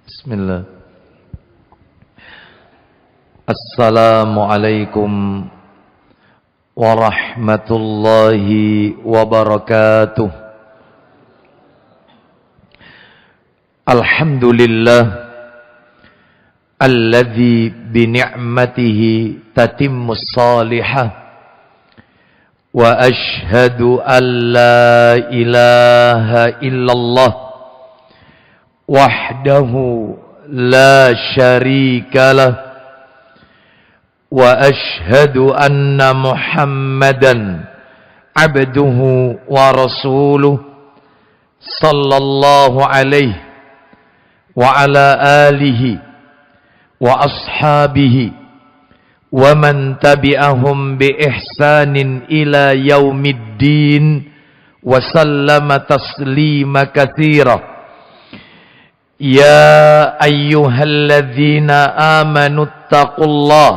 Bismillah. Assalamualaikum warahmatullahi wabarakatuh. Alhamdulillah alladzi bi ni'matihi tatimmus salihah wa ashhadu an la ilaha illallah wahdahu la syarika lah wa ashhadu anna Muhammadan abduhu wa rasuluh sallallahu alaihi wa ala alihi wa ashabihi wa man tabi'ahum bi ihsanin ila yaumiddin wa sallama taslima katsira. Ya ayyuhalladzina amanu attaqullah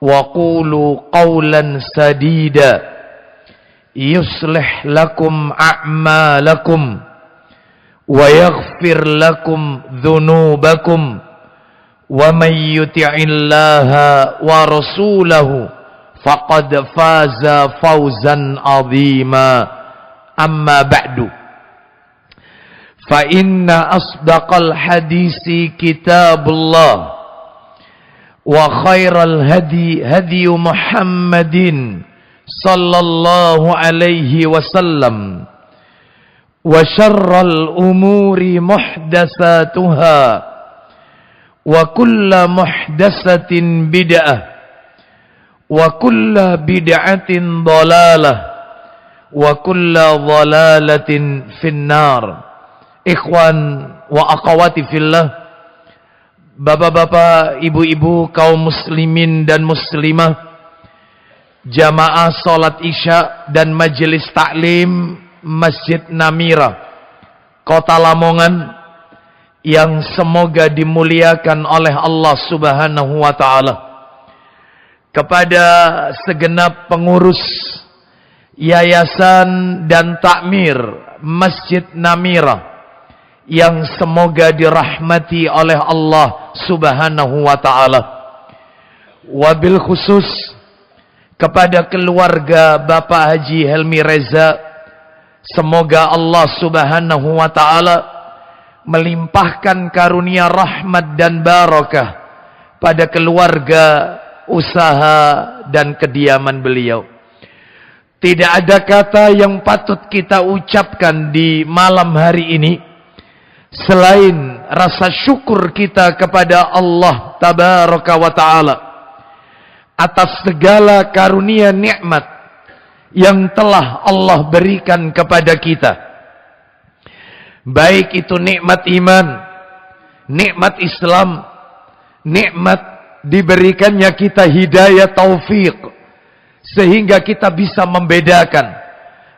wa qulu qawlan sadida yuslih lakum a'malakum wa yaghfir lakum dhunubakum wa man yuti'illaha wa rasulahu faqad faza fawzan 'azima. Amma ba'du, fa inna asdaqal hadisi kitabullah wa khairal hadi hadi Muhammadin sallallahu alaihi wasallam wa syarral umuri muhdatsatuha wa kullu muhdatsatin bid'ah wa kullu bid'atin dhalalah wa kullu dhalalatin finnar. Ikhwan wa akhwati fillah, bapak-bapak, ibu-ibu, kaum muslimin dan muslimah, jamaah salat isya dan majelis taklim Masjid Namira, Kota Lamongan, yang semoga dimuliakan oleh Allah Subhanahu wa taala. Kepada segenap pengurus yayasan dan takmir Masjid Namira yang semoga dirahmati oleh Allah Subhanahu wa taala. Wabil khusus kepada keluarga Bapak Haji Helmi Reza, semoga Allah Subhanahu wa taala melimpahkan karunia rahmat dan barakah pada keluarga, usaha dan kediaman beliau. Tidak ada kata yang patut kita ucapkan di malam hari ini selain rasa syukur kita kepada Allah Tabaraka wa Ta'ala atas segala karunia nikmat yang telah Allah berikan kepada kita. Baik itu nikmat iman, nikmat Islam, nikmat diberikannya kita hidayah taufik, sehingga kita bisa membedakan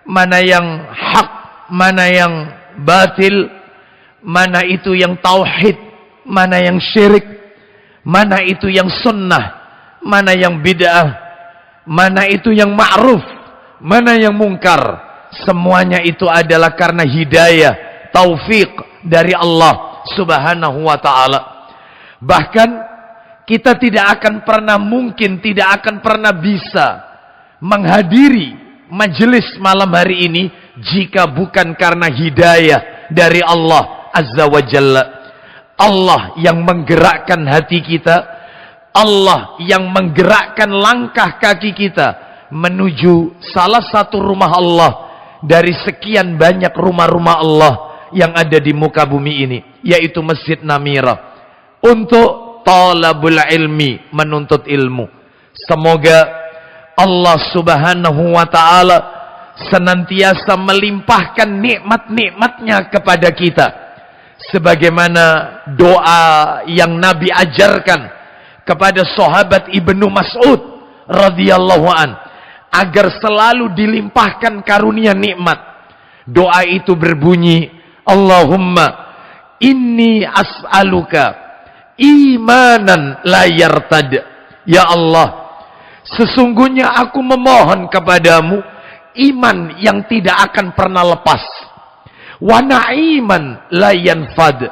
mana yang hak, mana yang batil, mana itu yang tauhid, mana yang syirik, mana itu yang sunnah, mana yang bid'ah, mana itu yang ma'ruf, mana yang mungkar. Semuanya itu adalah karena hidayah, taufik dari Allah Subhanahu wa ta'ala. Bahkan kita tidak akan pernah mungkin, tidak akan pernah bisa menghadiri majelis malam hari ini jika bukan karena hidayah dari Allah Azza wa Jalla. Allah yang menggerakkan hati kita, Allah yang menggerakkan langkah kaki kita menuju salah satu rumah Allah dari sekian banyak rumah-rumah Allah yang ada di muka bumi ini, yaitu Masjid Namira, untuk talabul ilmi, menuntut ilmu. Semoga Allah Subhanahu wa ta'ala senantiasa melimpahkan nikmat-nikmatnya kepada kita, sebagaimana doa yang Nabi ajarkan kepada sahabat Ibnu Mas'ud radhiyallahu an, agar selalu dilimpahkan karunia nikmat. Doa itu berbunyi, Allahumma inni as'aluka imanan la yartad. Ya Allah, sesungguhnya aku memohon kepadamu iman yang tidak akan pernah lepas. Wa na'iman la yanfad,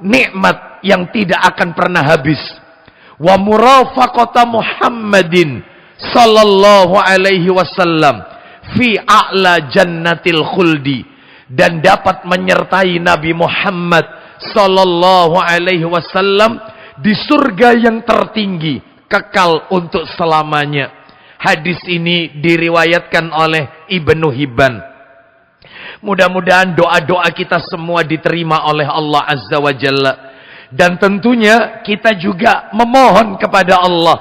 nikmat yang tidak akan pernah habis. Wa murafaqata Muhammadin sallallahu alaihi wasallam fi a'la jannatil khuldi, dan dapat menyertai Nabi Muhammad sallallahu alaihi wasallam di surga yang tertinggi, kekal untuk selamanya. Hadis ini diriwayatkan oleh Ibnu Hibban. Mudah-mudahan doa-doa kita semua diterima oleh Allah Azza wa Jalla. Dan tentunya kita juga memohon kepada Allah,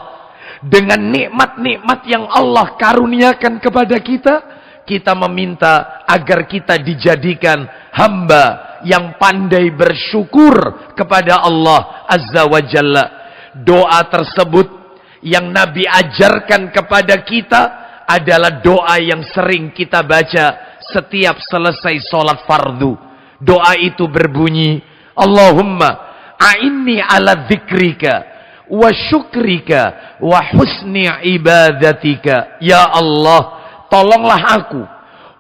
dengan nikmat-nikmat yang Allah karuniakan kepada kita, kita meminta agar kita dijadikan hamba yang pandai bersyukur kepada Allah Azza wa Jalla. Doa tersebut yang Nabi ajarkan kepada kita adalah doa yang sering kita baca setiap selesai sholat fardu. Doa itu berbunyi, Allahumma a'inni ala dzikrika wa syukrika wa husni ibadatika. Ya Allah, tolonglah aku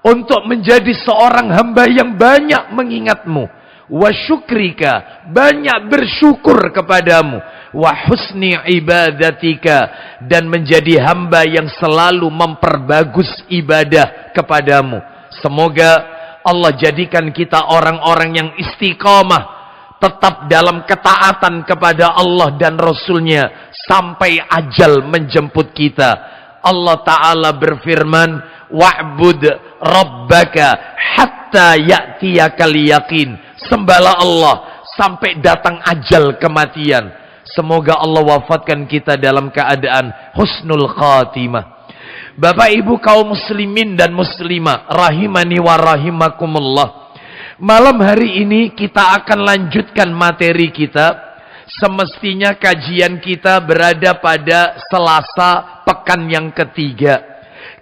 untuk menjadi seorang hamba yang banyak mengingatmu, wa syukrika, banyak bersyukur kepadamu, wa husni ibadatika, dan menjadi hamba yang selalu memperbagus ibadah kepadamu. Semoga Allah jadikan kita orang-orang yang istiqamah, tetap dalam ketaatan kepada Allah dan Rasulnya sampai ajal menjemput kita. Allah Ta'ala berfirman, wa'bud rabbaka hatta ya'tiyakal yaqin. Sembahlah Allah sampai datang ajal kematian. Semoga Allah wafatkan kita dalam keadaan husnul khatimah. Bapak Ibu kaum muslimin dan muslimah rahimani wa rahimakumullah. Malam hari ini kita akan lanjutkan materi kita. Semestinya kajian kita berada pada Selasa pekan yang ketiga.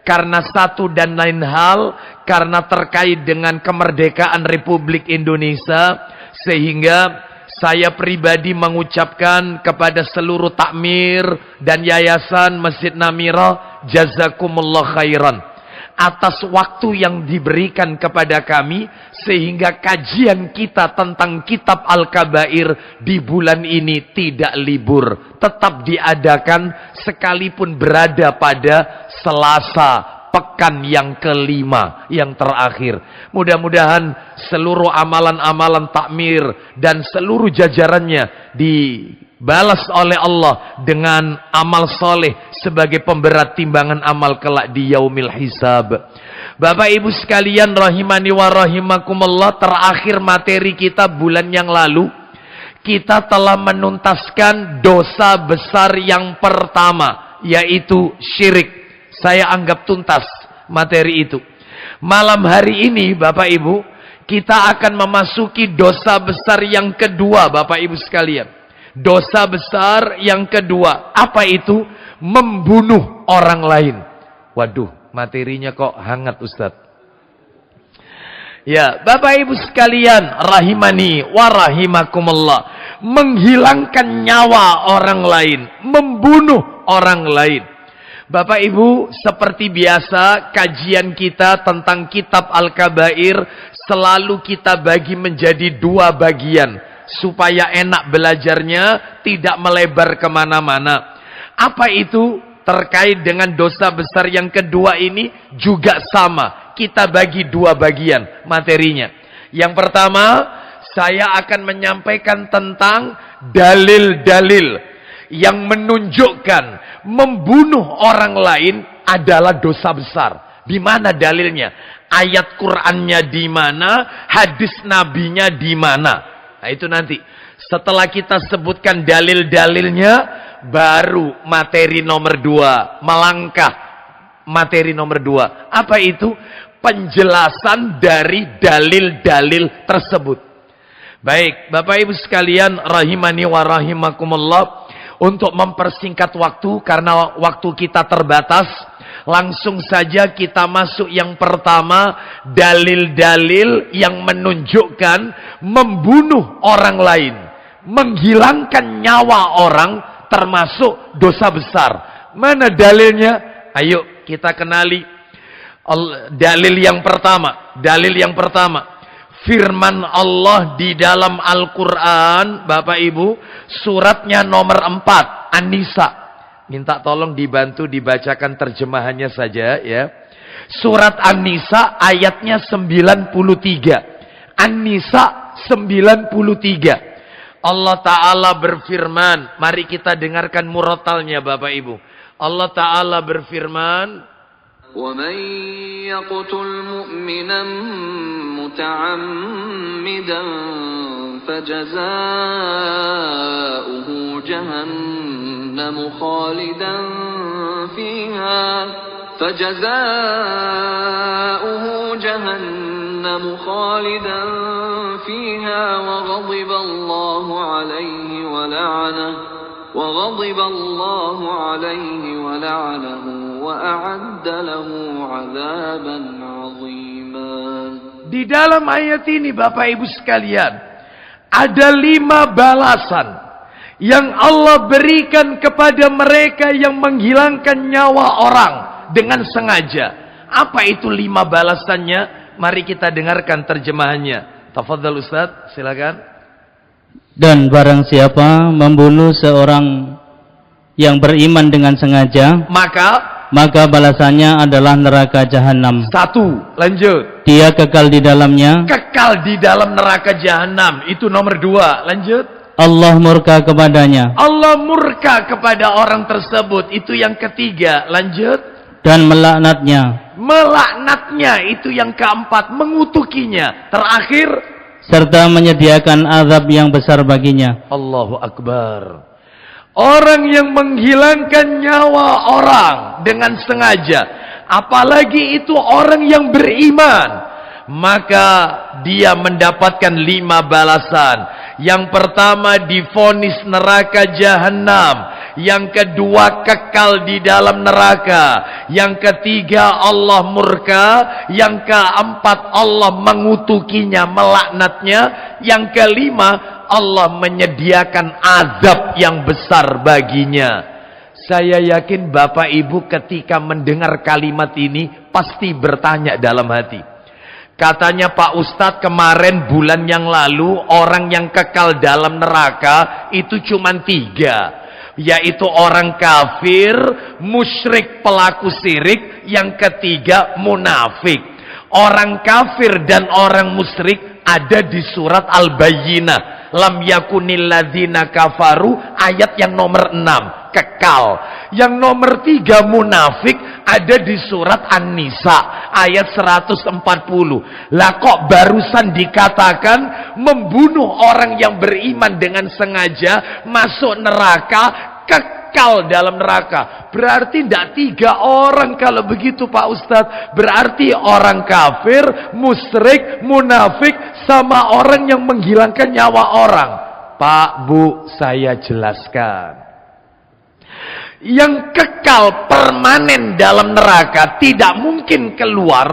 Karena satu dan lain hal, karena terkait dengan kemerdekaan Republik Indonesia, sehingga saya pribadi mengucapkan kepada seluruh takmir dan yayasan Masjid Namira, jazakumullah khairan atas waktu yang diberikan kepada kami, sehingga kajian kita tentang kitab Al-Kabair di bulan ini tidak libur, tetap diadakan sekalipun berada pada Selasa pekan yang kelima, yang terakhir. Mudah-mudahan seluruh amalan-amalan takmir dan seluruh jajarannya dibalas oleh Allah dengan amal soleh sebagai pemberat timbangan amal kelak di yaumil hisab. Bapak Ibu sekalian rahimani wa rahimakumullah, terakhir materi kita bulan yang lalu, kita telah menuntaskan dosa besar yang pertama, yaitu syirik. Saya anggap tuntas materi itu. Malam hari ini Bapak Ibu, kita akan memasuki dosa besar yang kedua Bapak Ibu sekalian. Dosa besar yang kedua, apa itu? Membunuh orang lain. Waduh, materinya kok hangat Ustadz. Ya, Bapak Ibu sekalian rahimani wa rahimakumullah, menghilangkan nyawa orang lain, membunuh orang lain. Bapak Ibu, seperti biasa kajian kita tentang kitab Al-Kabair selalu kita bagi menjadi dua bagian, supaya enak belajarnya, tidak melebar kemana-mana. Apa itu? Terkait dengan dosa besar yang kedua ini juga sama, kita bagi dua bagian materinya. Yang pertama, saya akan menyampaikan tentang dalil-dalil yang menunjukkan membunuh orang lain adalah dosa besar. Di mana dalilnya? Ayat Qur'annya di mana? Hadis nabinya di mana? Nah, itu nanti. Setelah kita sebutkan dalil-dalilnya, baru materi nomor 2. Melangkah materi nomor 2. Apa itu? Penjelasan dari dalil-dalil tersebut. Baik, Bapak Ibu sekalian rahimani wa rahimakumullah. Untuk mempersingkat waktu, karena waktu kita terbatas, langsung saja kita masuk yang pertama, dalil-dalil yang menunjukkan membunuh orang lain, menghilangkan nyawa orang termasuk dosa besar. Mana dalilnya? Ayo kita kenali. Dalil yang pertama, firman Allah di dalam Al-Quran, Bapak Ibu, suratnya nomor 4, An-Nisa. Minta tolong dibantu dibacakan terjemahannya saja ya. Surat An-Nisa ayatnya 93. An-Nisa 93. Allah Ta'ala berfirman, mari kita dengarkan murotalnya Bapak Ibu. Allah Ta'ala berfirman, وَمَنْ يَقْتُلْ مُؤْمِنًا مُتَعَمِّدًا فَجَزَاؤُهُ جَهَنَّمُ خَالِدًا فِيهَا وَغَضِبَ اللَّهُ عَلَيْهِ وَلَعَنَهُ وَأَعَدَّ لَهُ عَذَابًا عَظِيمًا. Di dalam ayat ini Bapak Ibu sekalian, ada 5 balasan yang Allah berikan kepada mereka yang menghilangkan nyawa orang dengan sengaja. Apa itu 5 balasannya? Mari kita dengarkan terjemahannya. Tafadhal Ustaz, silakan. Dan barang siapa membunuh seorang yang beriman dengan sengaja, maka balasannya adalah neraka jahanam. 1, lanjut. Dia kekal di dalamnya. Kekal di dalam neraka jahanam. Itu nomor 2, lanjut. Allah murka kepadanya. Allah murka kepada orang tersebut. Itu yang ketiga, lanjut. Dan melaknatnya. Melaknatnya, itu yang keempat. Mengutukinya. Terakhir, serta menyediakan azab yang besar baginya. Allahu Akbar. Orang yang menghilangkan nyawa orang dengan sengaja, apalagi itu orang yang beriman, maka dia mendapatkan 5 balasan. Yang pertama, divonis neraka jahanam. Yang kedua, kekal di dalam neraka. Yang ketiga, Allah murka. Yang keempat, Allah mengutukinya, melaknatnya. Yang kelima, Allah menyediakan azab yang besar baginya. Saya yakin Bapak Ibu ketika mendengar kalimat ini pasti bertanya dalam hati. Katanya Pak Ustadz kemarin bulan yang lalu orang yang kekal dalam neraka itu cuma 3. Yaitu orang kafir, musyrik pelaku syirik, yang ketiga munafik. Orang kafir dan orang musyrik ada di surat Al-Bayyinah. Lam yakunil ladzina kafaru, ayat yang nomor 6, kekal. Yang nomor 3 munafik ada di surat An-Nisa ayat 140. Lah kok barusan dikatakan membunuh orang yang beriman dengan sengaja masuk neraka, kekal dalam neraka. Berarti tidak 3 orang kalau begitu Pak Ustadz. Berarti orang kafir, musyrik, munafik, sama orang yang menghilangkan nyawa orang. Pak, Bu, saya jelaskan. Yang kekal permanen dalam neraka tidak mungkin keluar.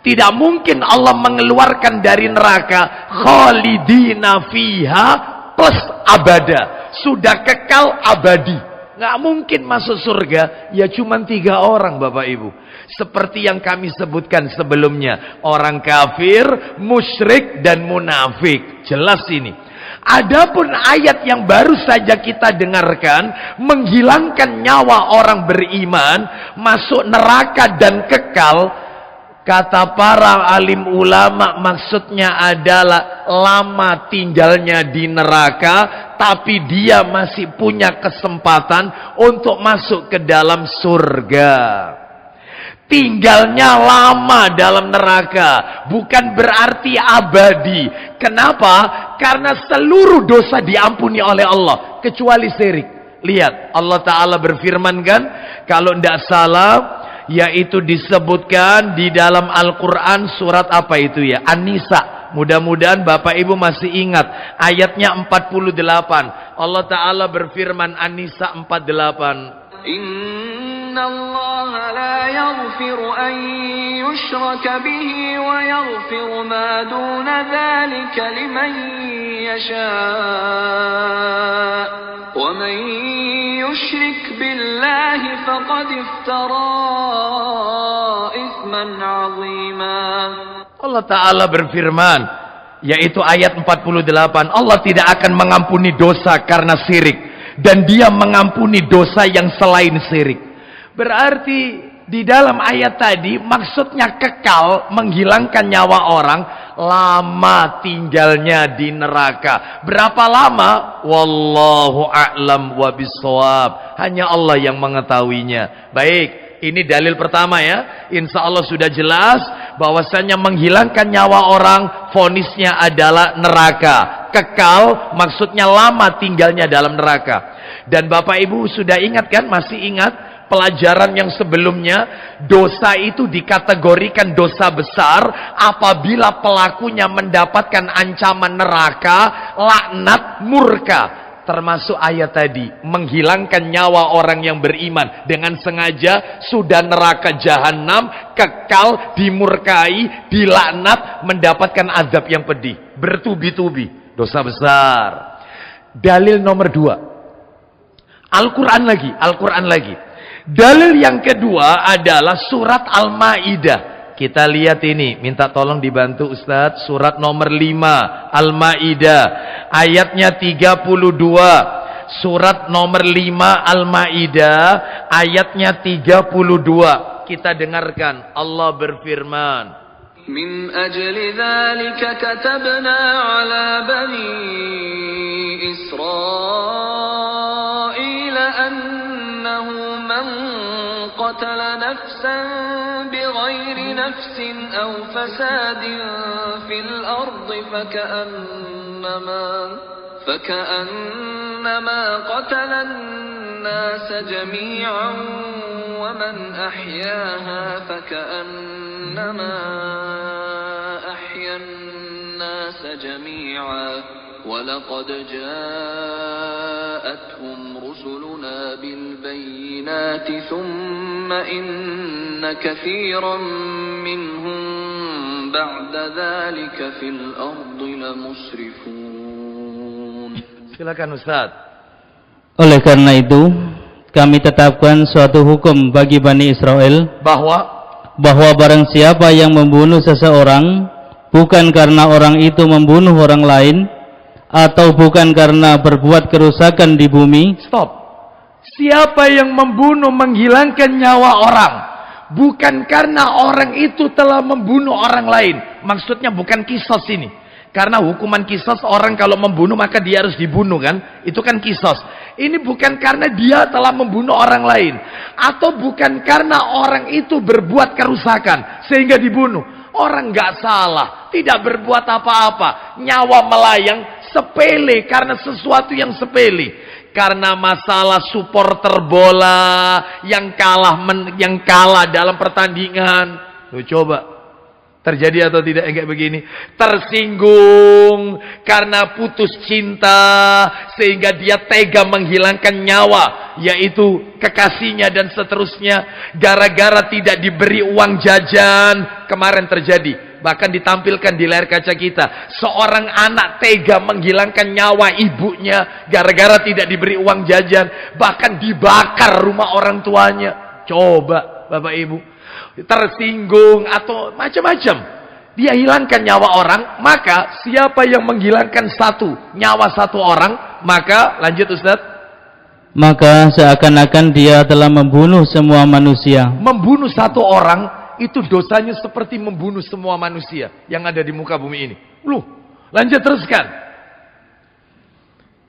Tidak mungkin Allah mengeluarkan dari neraka. Khalidina fiha plus abada. Sudah kekal abadi. Nggak mungkin masuk surga. Ya cuma 3 orang Bapak Ibu. Seperti yang kami sebutkan sebelumnya. Orang kafir, musyrik, dan munafik. Jelas ini. Adapun ayat yang baru saja kita dengarkan, menghilangkan nyawa orang beriman, masuk neraka dan kekal, kata para alim ulama maksudnya adalah lama tinggalnya di neraka, tapi dia masih punya kesempatan untuk masuk ke dalam surga. Tinggalnya lama dalam neraka bukan berarti abadi. Kenapa? Karena seluruh dosa diampuni oleh Allah kecuali syirik. Lihat, Allah Ta'ala berfirman kan, kalau tidak salah, yaitu disebutkan di dalam Al-Quran surat apa itu ya? An-Nisa. Mudah-mudahan Bapak Ibu masih ingat ayatnya 48. Allah Ta'ala berfirman, An-Nisa 48. Inna Allah la yaghfiru an yushraka bihi wa yaghfiru ma duna dhalika liman yasha wa man yushrik billahi faqad iftara ithman 'azima. Allah Ta'ala berfirman, yaitu ayat 48. Allah tidak akan mengampuni dosa karena syirik, dan Dia mengampuni dosa yang selain syirik. Berarti di dalam ayat tadi maksudnya kekal, menghilangkan nyawa orang, lama tinggalnya di neraka. Berapa lama? Wallahu a'lam wa bissawab. Hanya Allah yang mengetahuinya. Baik, ini dalil pertama ya. Insya Allah sudah jelas bahwasanya menghilangkan nyawa orang, vonisnya adalah neraka. Kekal maksudnya lama tinggalnya dalam neraka. Dan Bapak Ibu sudah ingat kan? Masih ingat pelajaran yang sebelumnya? Dosa itu dikategorikan dosa besar apabila pelakunya mendapatkan ancaman neraka, laknat, murka. Termasuk ayat tadi, menghilangkan nyawa orang yang beriman dengan sengaja, sudah neraka jahanam, kekal, dimurkai, dilaknat, mendapatkan azab yang pedih, bertubi-tubi, dosa besar. Dalil nomor 2, Al-Quran lagi. Dalil yang kedua adalah surat Al-Maidah. Kita lihat ini, minta tolong dibantu Ustadz, surat nomor 5 Al-Maidah, ayatnya 32. Surat nomor 5 Al-Maidah, ayatnya 32. Kita dengarkan, Allah berfirman, Min ajli dzalika katabna ala bani Israil annahu man qatala nafsan bighairi nafsin aw fasadin fil ardi فكأنما قتل الناس جميعا ومن أحياها فكأنما أحيا الناس جميعا ولقد جاءتهم رسلنا بالبينات ثم إن كثيرا منهم بعد ذلك في الأرض لمسرفون. Silakan Ustaz. Oleh karena itu, kami tetapkan suatu hukum bagi Bani Israel bahwa barang siapa yang membunuh seseorang bukan karena orang itu membunuh orang lain atau bukan karena berbuat kerusakan di bumi. Stop. Siapa yang membunuh, menghilangkan nyawa orang bukan karena orang itu telah membunuh orang lain. Maksudnya bukan kisos ini. Karena hukuman kisos, orang kalau membunuh maka dia harus dibunuh kan? Itu kan kisos. Ini bukan karena dia telah membunuh orang lain, atau bukan karena orang itu berbuat kerusakan sehingga dibunuh. Orang nggak salah, tidak berbuat apa-apa, nyawa melayang, sepele karena sesuatu yang sepele. Karena masalah supporter bola yang kalah dalam pertandingan. Loh, coba terjadi atau tidak kayak begini? Tersinggung karena putus cinta sehingga dia tega menghilangkan nyawa, yaitu kekasihnya dan seterusnya, gara-gara tidak diberi uang jajan. Kemarin terjadi, bahkan ditampilkan di layar kaca kita, seorang anak tega menghilangkan nyawa ibunya gara-gara tidak diberi uang jajan, bahkan dibakar rumah orang tuanya. Coba Bapak Ibu, tersinggung atau macam-macam, dia hilangkan nyawa orang. Maka siapa yang menghilangkan nyawa satu orang, maka lanjut Ustaz, maka seakan-akan dia telah membunuh semua manusia. Membunuh satu orang itu dosanya seperti membunuh semua manusia yang ada di muka bumi ini. Loh, lanjut teruskan.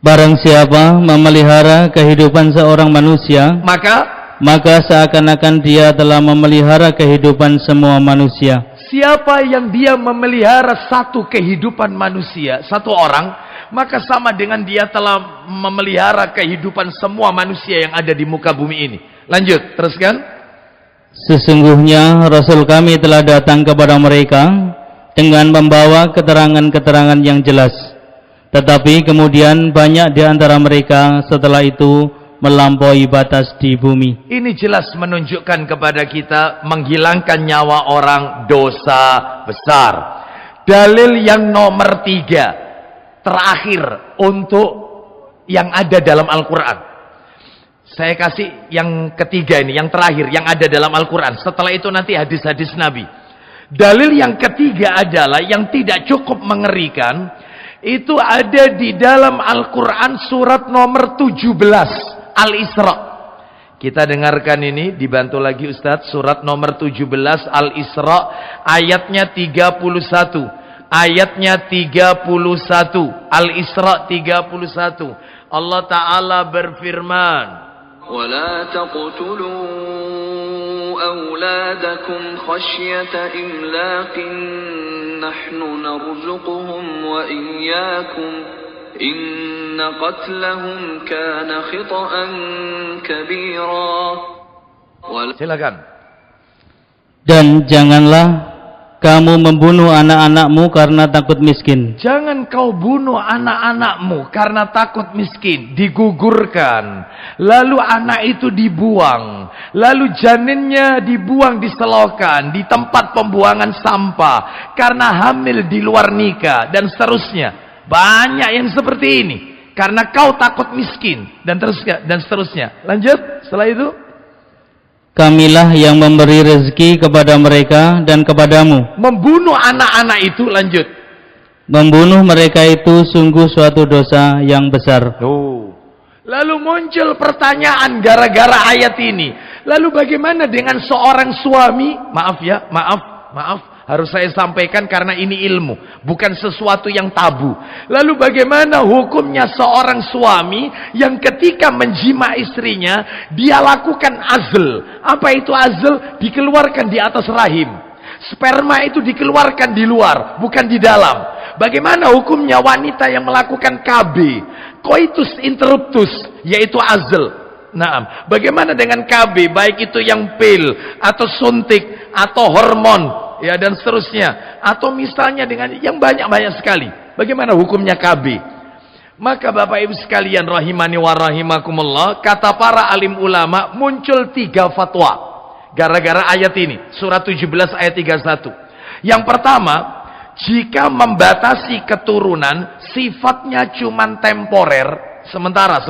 Barang siapa memelihara kehidupan seorang manusia, maka seakan-akan dia telah memelihara kehidupan semua manusia. Siapa yang dia memelihara satu kehidupan manusia, satu orang, maka sama dengan dia telah memelihara kehidupan semua manusia yang ada di muka bumi ini. Lanjut, teruskan. Sesungguhnya Rasul kami telah datang kepada mereka dengan membawa keterangan-keterangan yang jelas. Tetapi kemudian banyak di antara mereka setelah itu melampaui batas di bumi. Ini jelas menunjukkan kepada kita menghilangkan nyawa orang dosa besar. Dalil yang nomor 3 terakhir untuk yang ada dalam Al-Quran. Saya kasih yang ketiga ini, yang terakhir yang ada dalam Al-Quran. Setelah itu nanti hadis-hadis Nabi. Dalil yang ketiga adalah yang tidak cukup mengerikan, itu ada di dalam Al-Quran surat nomor 17 Al-Isra. Kita dengarkan ini, dibantu lagi Ustadz, surat nomor 17 Al-Isra ayatnya 31. Ayatnya 31, Al-Isra 31. Allah Ta'ala berfirman, ولا تقتلوا أولادكم خشية إملاق نحن نرزقهم وإياكم إن قتلهم كان خطأ كبيرا. Silakan. Dan janganlah kamu membunuh anak-anakmu karena takut miskin. Jangan kau bunuh anak-anakmu karena takut miskin. Digugurkan. Lalu anak itu dibuang. Lalu janinnya dibuang di selokan. Di tempat pembuangan sampah. Karena hamil di luar nikah. Dan seterusnya. Banyak yang seperti ini. Karena kau takut miskin. Dan seterusnya. Lanjut. Setelah itu. Kamilah yang memberi rezeki kepada mereka dan kepadamu. Membunuh anak-anak itu, lanjut. Membunuh mereka itu sungguh suatu dosa yang besar. Lalu muncul pertanyaan gara-gara ayat ini. Lalu bagaimana dengan seorang suami? Maaf ya, maaf. Harus saya sampaikan karena ini ilmu, bukan sesuatu yang tabu. Lalu bagaimana hukumnya seorang suami yang ketika menjima istrinya, dia lakukan azl. Apa itu azl? Dikeluarkan di atas rahim. Sperma itu dikeluarkan di luar, bukan di dalam. Bagaimana hukumnya wanita yang melakukan KB? Coitus interruptus, yaitu azl. Nah, bagaimana dengan KB? Baik itu yang pil, atau suntik, atau hormon, ya dan seterusnya, atau misalnya dengan yang banyak-banyak sekali. Bagaimana hukumnya KB? Maka Bapak Ibu sekalian rahimani wa rahimakumullah, kata para alim ulama, muncul 3 fatwa gara-gara ayat ini, surat 17 ayat 31. Yang pertama, jika membatasi keturunan sifatnya cuman temporer, sementara,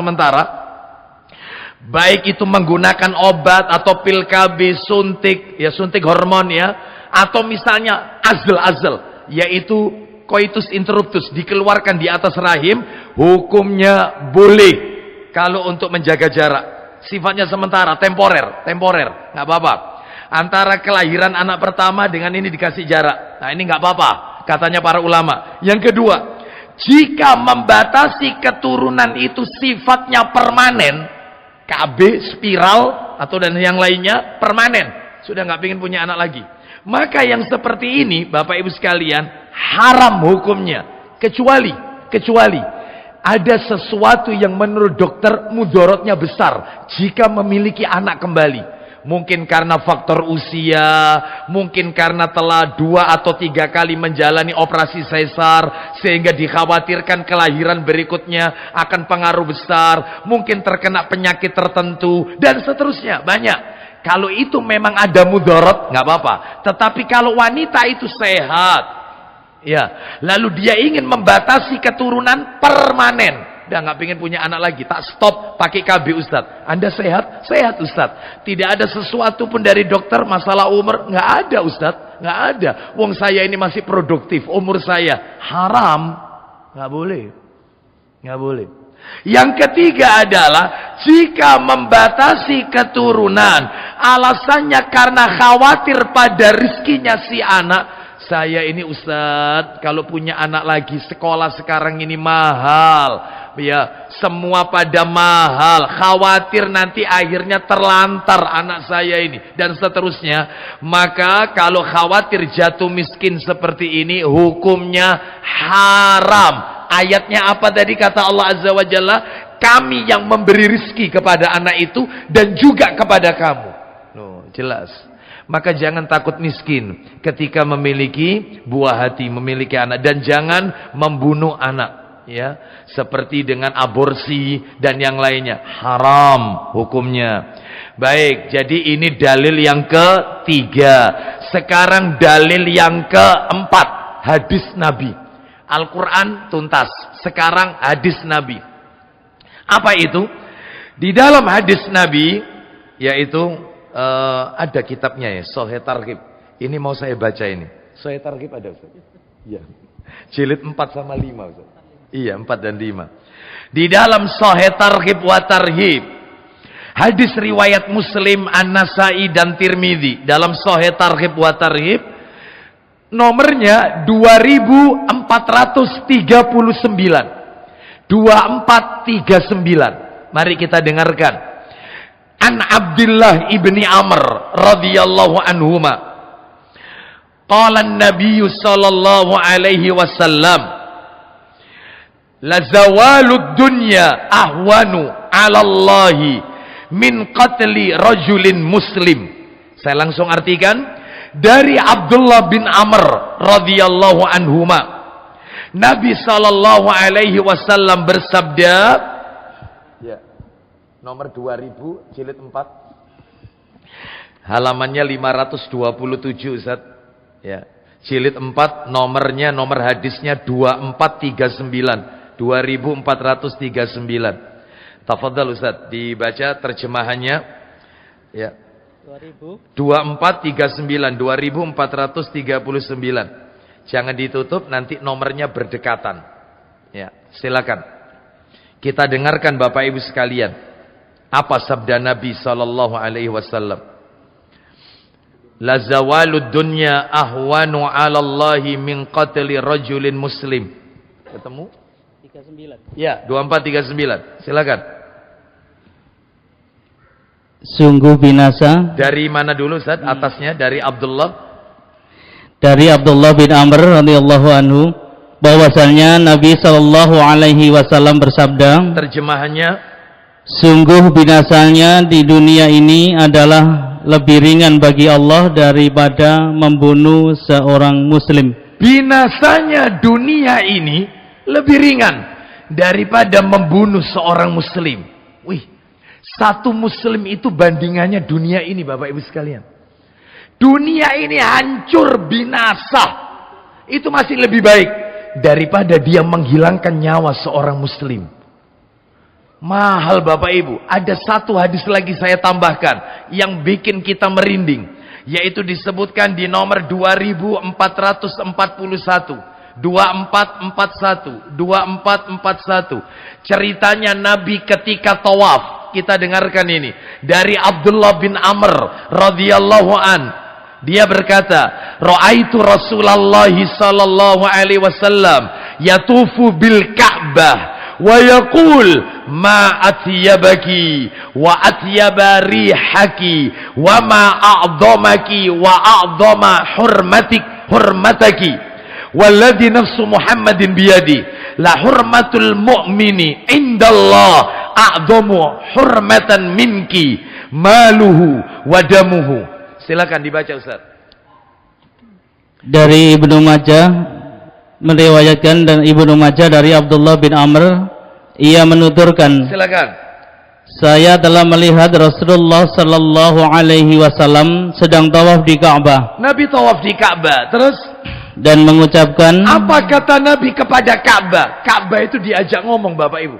baik itu menggunakan obat atau pil KB, suntik, ya suntik hormon ya, atau misalnya azl, yaitu coitus interruptus, dikeluarkan di atas rahim, hukumnya boleh kalau untuk menjaga jarak. Sifatnya sementara, temporer, nggak apa-apa. Antara kelahiran anak pertama dengan ini dikasih jarak. Nah ini nggak apa-apa, katanya para ulama. Yang kedua, jika membatasi keturunan itu sifatnya permanen, KB, spiral, atau dan yang lainnya, permanen. Sudah nggak ingin punya anak lagi. Maka yang seperti ini, Bapak Ibu sekalian, haram hukumnya. Kecuali ada sesuatu yang menurut dokter mudorotnya besar jika memiliki anak kembali. Mungkin karena faktor usia, mungkin karena telah 2 atau 3 kali menjalani operasi sesar, sehingga dikhawatirkan kelahiran berikutnya akan pengaruh besar, mungkin terkena penyakit tertentu, dan seterusnya, banyak. Kalau itu memang ada mudorot, nggak apa-apa. Tetapi kalau wanita itu sehat, ya, lalu dia ingin membatasi keturunan permanen, udah nggak pengen punya anak lagi, tak stop pakai KB Ustadz. Anda sehat? Sehat Ustadz. Tidak ada sesuatu pun dari dokter masalah umur, nggak ada Ustadz, nggak ada. Wong saya ini masih produktif, umur saya haram, nggak boleh, nggak boleh. Yang ketiga adalah jika membatasi keturunan alasannya karena khawatir pada rizkinya si anak. Saya ini Ustadz, kalau punya anak lagi, sekolah sekarang ini mahal, ya, semua pada mahal, khawatir nanti akhirnya terlantar anak saya ini, dan seterusnya. Maka kalau khawatir jatuh miskin seperti ini, hukumnya haram. Ayatnya apa tadi kata Allah Azza wa Jalla? Kami yang memberi rizki kepada anak itu dan juga kepada kamu. Loh, jelas. Maka jangan takut miskin ketika memiliki buah hati, memiliki anak, dan jangan membunuh anak, ya, seperti dengan aborsi dan yang lainnya, haram hukumnya. Baik, jadi ini dalil yang ketiga. Sekarang dalil yang keempat, hadis Nabi. Al-Quran tuntas, sekarang hadis Nabi. Apa itu? Di dalam hadis Nabi, yaitu ada kitabnya ya, Sahih Targhib. Ini mau saya baca ini. Sahih Targhib ada Ustaz? Iya. Jilid 4 sama 5 Ustaz. Iya, 4 dan 5. Di dalam Sahih Targhib wa Tarhib, hadis riwayat Muslim, An-Nasai dan Tirmidzi, dalam Sahih Targhib wa Tarhib nomornya 2439. 2439. Mari kita dengarkan. An Abdullah ibni Amr radhiyallahu anhuma. Qala an-nabiy sallallahu alaihi wasallam, la zawalud dunya ahwanu 'ala Allahi min qatli rajulin muslim. Saya langsung artikan dari Abdullah bin Amr radhiyallahu anhuma. Nabi sallallahu alaihi wasallam bersabda, ya, nomor 2000 jilid 4 halamannya 527 Ustaz. Ya, jilid 4 nomornya, nomor hadisnya 2439, 2439. Tafadhal Ustaz, dibaca terjemahannya. Ya. 2439, 2439. Jangan ditutup, nanti nomornya berdekatan. Ya, silakan. Kita dengarkan Bapak Ibu sekalian. Apa sabda Nabi sallallahu alaihi wasallam? La zawalud dunya ahwanu 'ala Allahi min qatli rajulin muslim. Ketemu? 39. Ya, 2439. Silakan. Sungguh binasa. Dari mana dulu Ustaz? Atasnya dari Abdullah. Dari Abdullah bin Amr radhiyallahu anhu, bahwasanya Nabi sallallahu alaihi wasallam bersabda, terjemahannya, sungguh binasanya di dunia ini adalah lebih ringan bagi Allah daripada membunuh seorang muslim. Binasanya dunia ini lebih ringan daripada membunuh seorang muslim. Wih, satu muslim itu bandingannya dunia ini Bapak Ibu sekalian. Dunia ini hancur binasa, itu masih lebih baik daripada dia menghilangkan nyawa seorang muslim. Mahal Bapak Ibu. Ada satu hadis lagi saya tambahkan yang bikin kita merinding, yaitu disebutkan di nomor 2441, 2441, 2441. Ceritanya Nabi ketika tawaf. Kita dengarkan ini dari Abdullah bin Amr radhiyallahu an. Dia berkata, ra'aitu Rasulullah sallallahu alaihi wasallam yatufu bil Ka'bah wa yaqul ma atyabaki wa atyaba rihaki wa ma a'dhamaki wa a'dhama hurmataki walladhi nafsu Muhammadin biyadi la hurmatul mu'mini indallah a'dhamu hurmatan minki maluhu wa damuhu. Silakan dibaca Ustaz. Dari Ibnu Majah meriwayatkan, dan Ibnu Majah dari Abdullah bin Amr, ia menuturkan, silakan, saya telah melihat Rasulullah sallallahu alaihi wasallam sedang tawaf di Ka'bah. Nabi tawaf di Ka'bah, terus dan mengucapkan, apa kata Nabi kepada Ka'bah? Ka'bah itu diajak ngomong Bapak Ibu.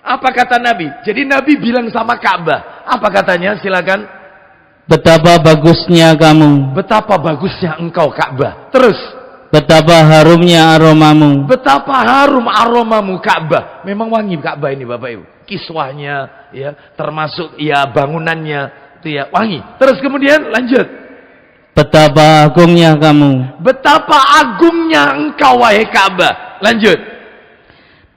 Apa kata Nabi? Jadi Nabi bilang sama Ka'bah, apa katanya? Silakan. betapa bagusnya kamu, betapa bagusnya engkau Ka'bah. Terus, betapa harumnya aromamu, betapa harum aromamu Ka'bah. Memang wangi Ka'bah ini Bapak Ibu. Kiswahnya ya, termasuk ya bangunannya itu ya wangi. Terus kemudian lanjut. Betapa agungnya kamu, betapa agungnya engkau wahai Ka'bah. Lanjut.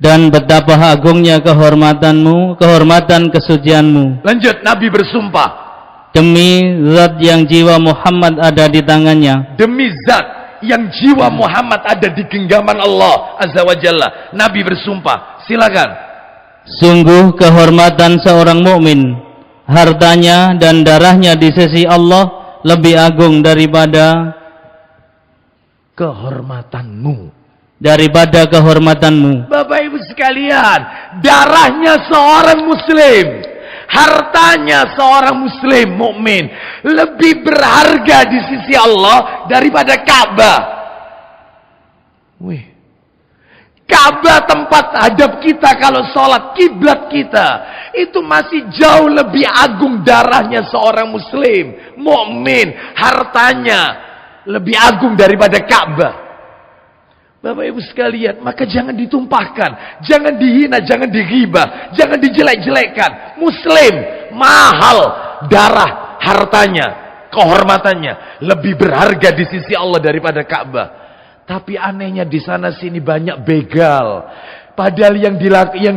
Dan betapa agungnya kehormatanmu, kehormatan kesucianmu. Lanjut, Nabi bersumpah, demi zat yang jiwa Muhammad ada di tangannya, demi zat yang jiwa Muhammad ada di genggaman Allah Azza wa Jalla, Nabi bersumpah. Silakan. Sungguh kehormatan seorang mukmin, hartanya dan darahnya di sisi Allah lebih agung daripada kehormatanmu, daripada kehormatanmu. Bapak Ibu sekalian, darahnya seorang muslim, hartanya seorang muslim mukmin lebih berharga di sisi Allah daripada Ka'bah. Wih, Ka'bah tempat hadap kita kalau sholat, kiblat kita, itu masih jauh lebih agung darahnya seorang muslim mukmin, hartanya lebih agung daripada Ka'bah. Bapak Ibu sekalian, maka jangan ditumpahkan, jangan dihina, jangan dighibah, jangan dijelek-jelekkan. Muslim mahal darah, hartanya, kehormatannya lebih berharga di sisi Allah daripada Ka'bah. Tapi anehnya di sana sini banyak begal. Padahal yang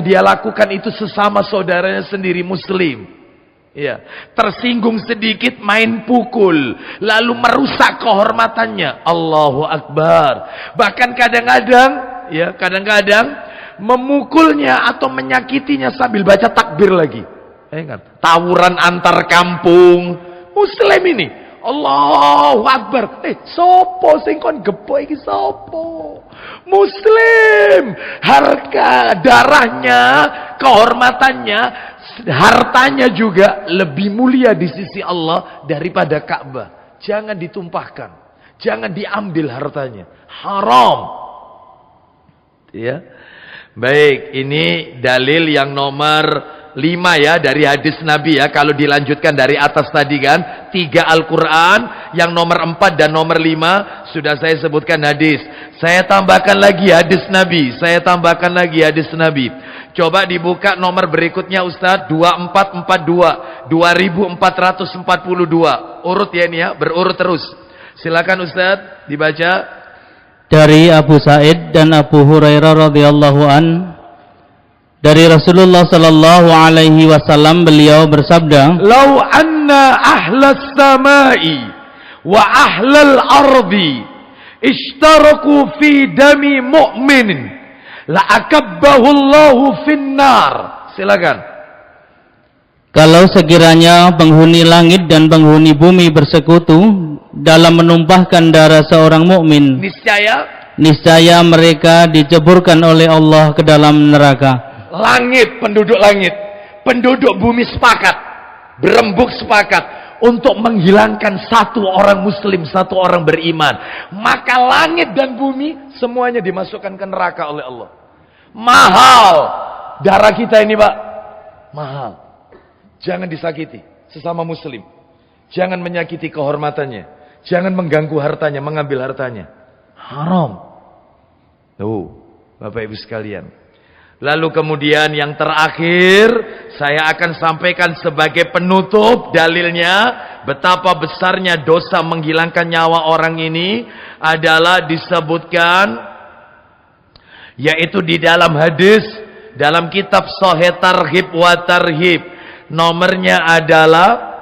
dia lakukan itu sesama saudaranya sendiri Muslim. Ya, tersinggung sedikit main pukul, lalu merusak kehormatannya. Allahu Akbar. Bahkan kadang-kadang memukulnya atau menyakitinya sambil baca takbir lagi. Tawuran antar kampung Muslim ini. Allahu Akbar. Sopo sing kon gepok iki sopo? Muslim. Harga darahnya, kehormatannya, hartanya juga lebih mulia di sisi Allah daripada Ka'bah. Jangan ditumpahkan, jangan diambil hartanya. Haram. Ya. Baik, ini dalil yang nomor 5 ya dari hadis Nabi ya. Kalau dilanjutkan dari atas tadi kan 3 Al-Quran, yang nomor 4 dan nomor 5 sudah saya sebutkan hadis. Saya tambahkan lagi hadis Nabi. Coba dibuka nomor berikutnya Ustaz, 2442 2442. Urut ya ini ya, berurut terus. Silakan Ustaz dibaca. Dari Abu Sa'id dan Abu Hurairah radhiyallahu an, dari Rasulullah sallallahu alaihi wasallam beliau bersabda, "Lau anna ahlas samai wa ahlal ardi ishtaraku fi dami mu'minin la akabbahu Allahu finnar." Silakan. Kalau sekiranya penghuni langit dan penghuni bumi bersekutu dalam menumpahkan darah seorang mukmin, niscaya mereka diceburkan oleh Allah ke dalam neraka. Penduduk bumi sepakat, berembuk sepakat untuk menghilangkan satu orang muslim, satu orang beriman. Maka langit dan bumi semuanya dimasukkan ke neraka oleh Allah. Mahal darah kita ini, Pak. Mahal. Jangan disakiti sesama muslim. Jangan menyakiti kehormatannya. Jangan mengganggu hartanya, mengambil hartanya. Haram. Tuh, Bapak Ibu sekalian. Lalu kemudian yang terakhir saya akan sampaikan sebagai penutup dalilnya betapa besarnya dosa menghilangkan nyawa orang ini adalah disebutkan, yaitu di dalam hadis dalam kitab Sahih Targhib wa Tarhib, nomornya adalah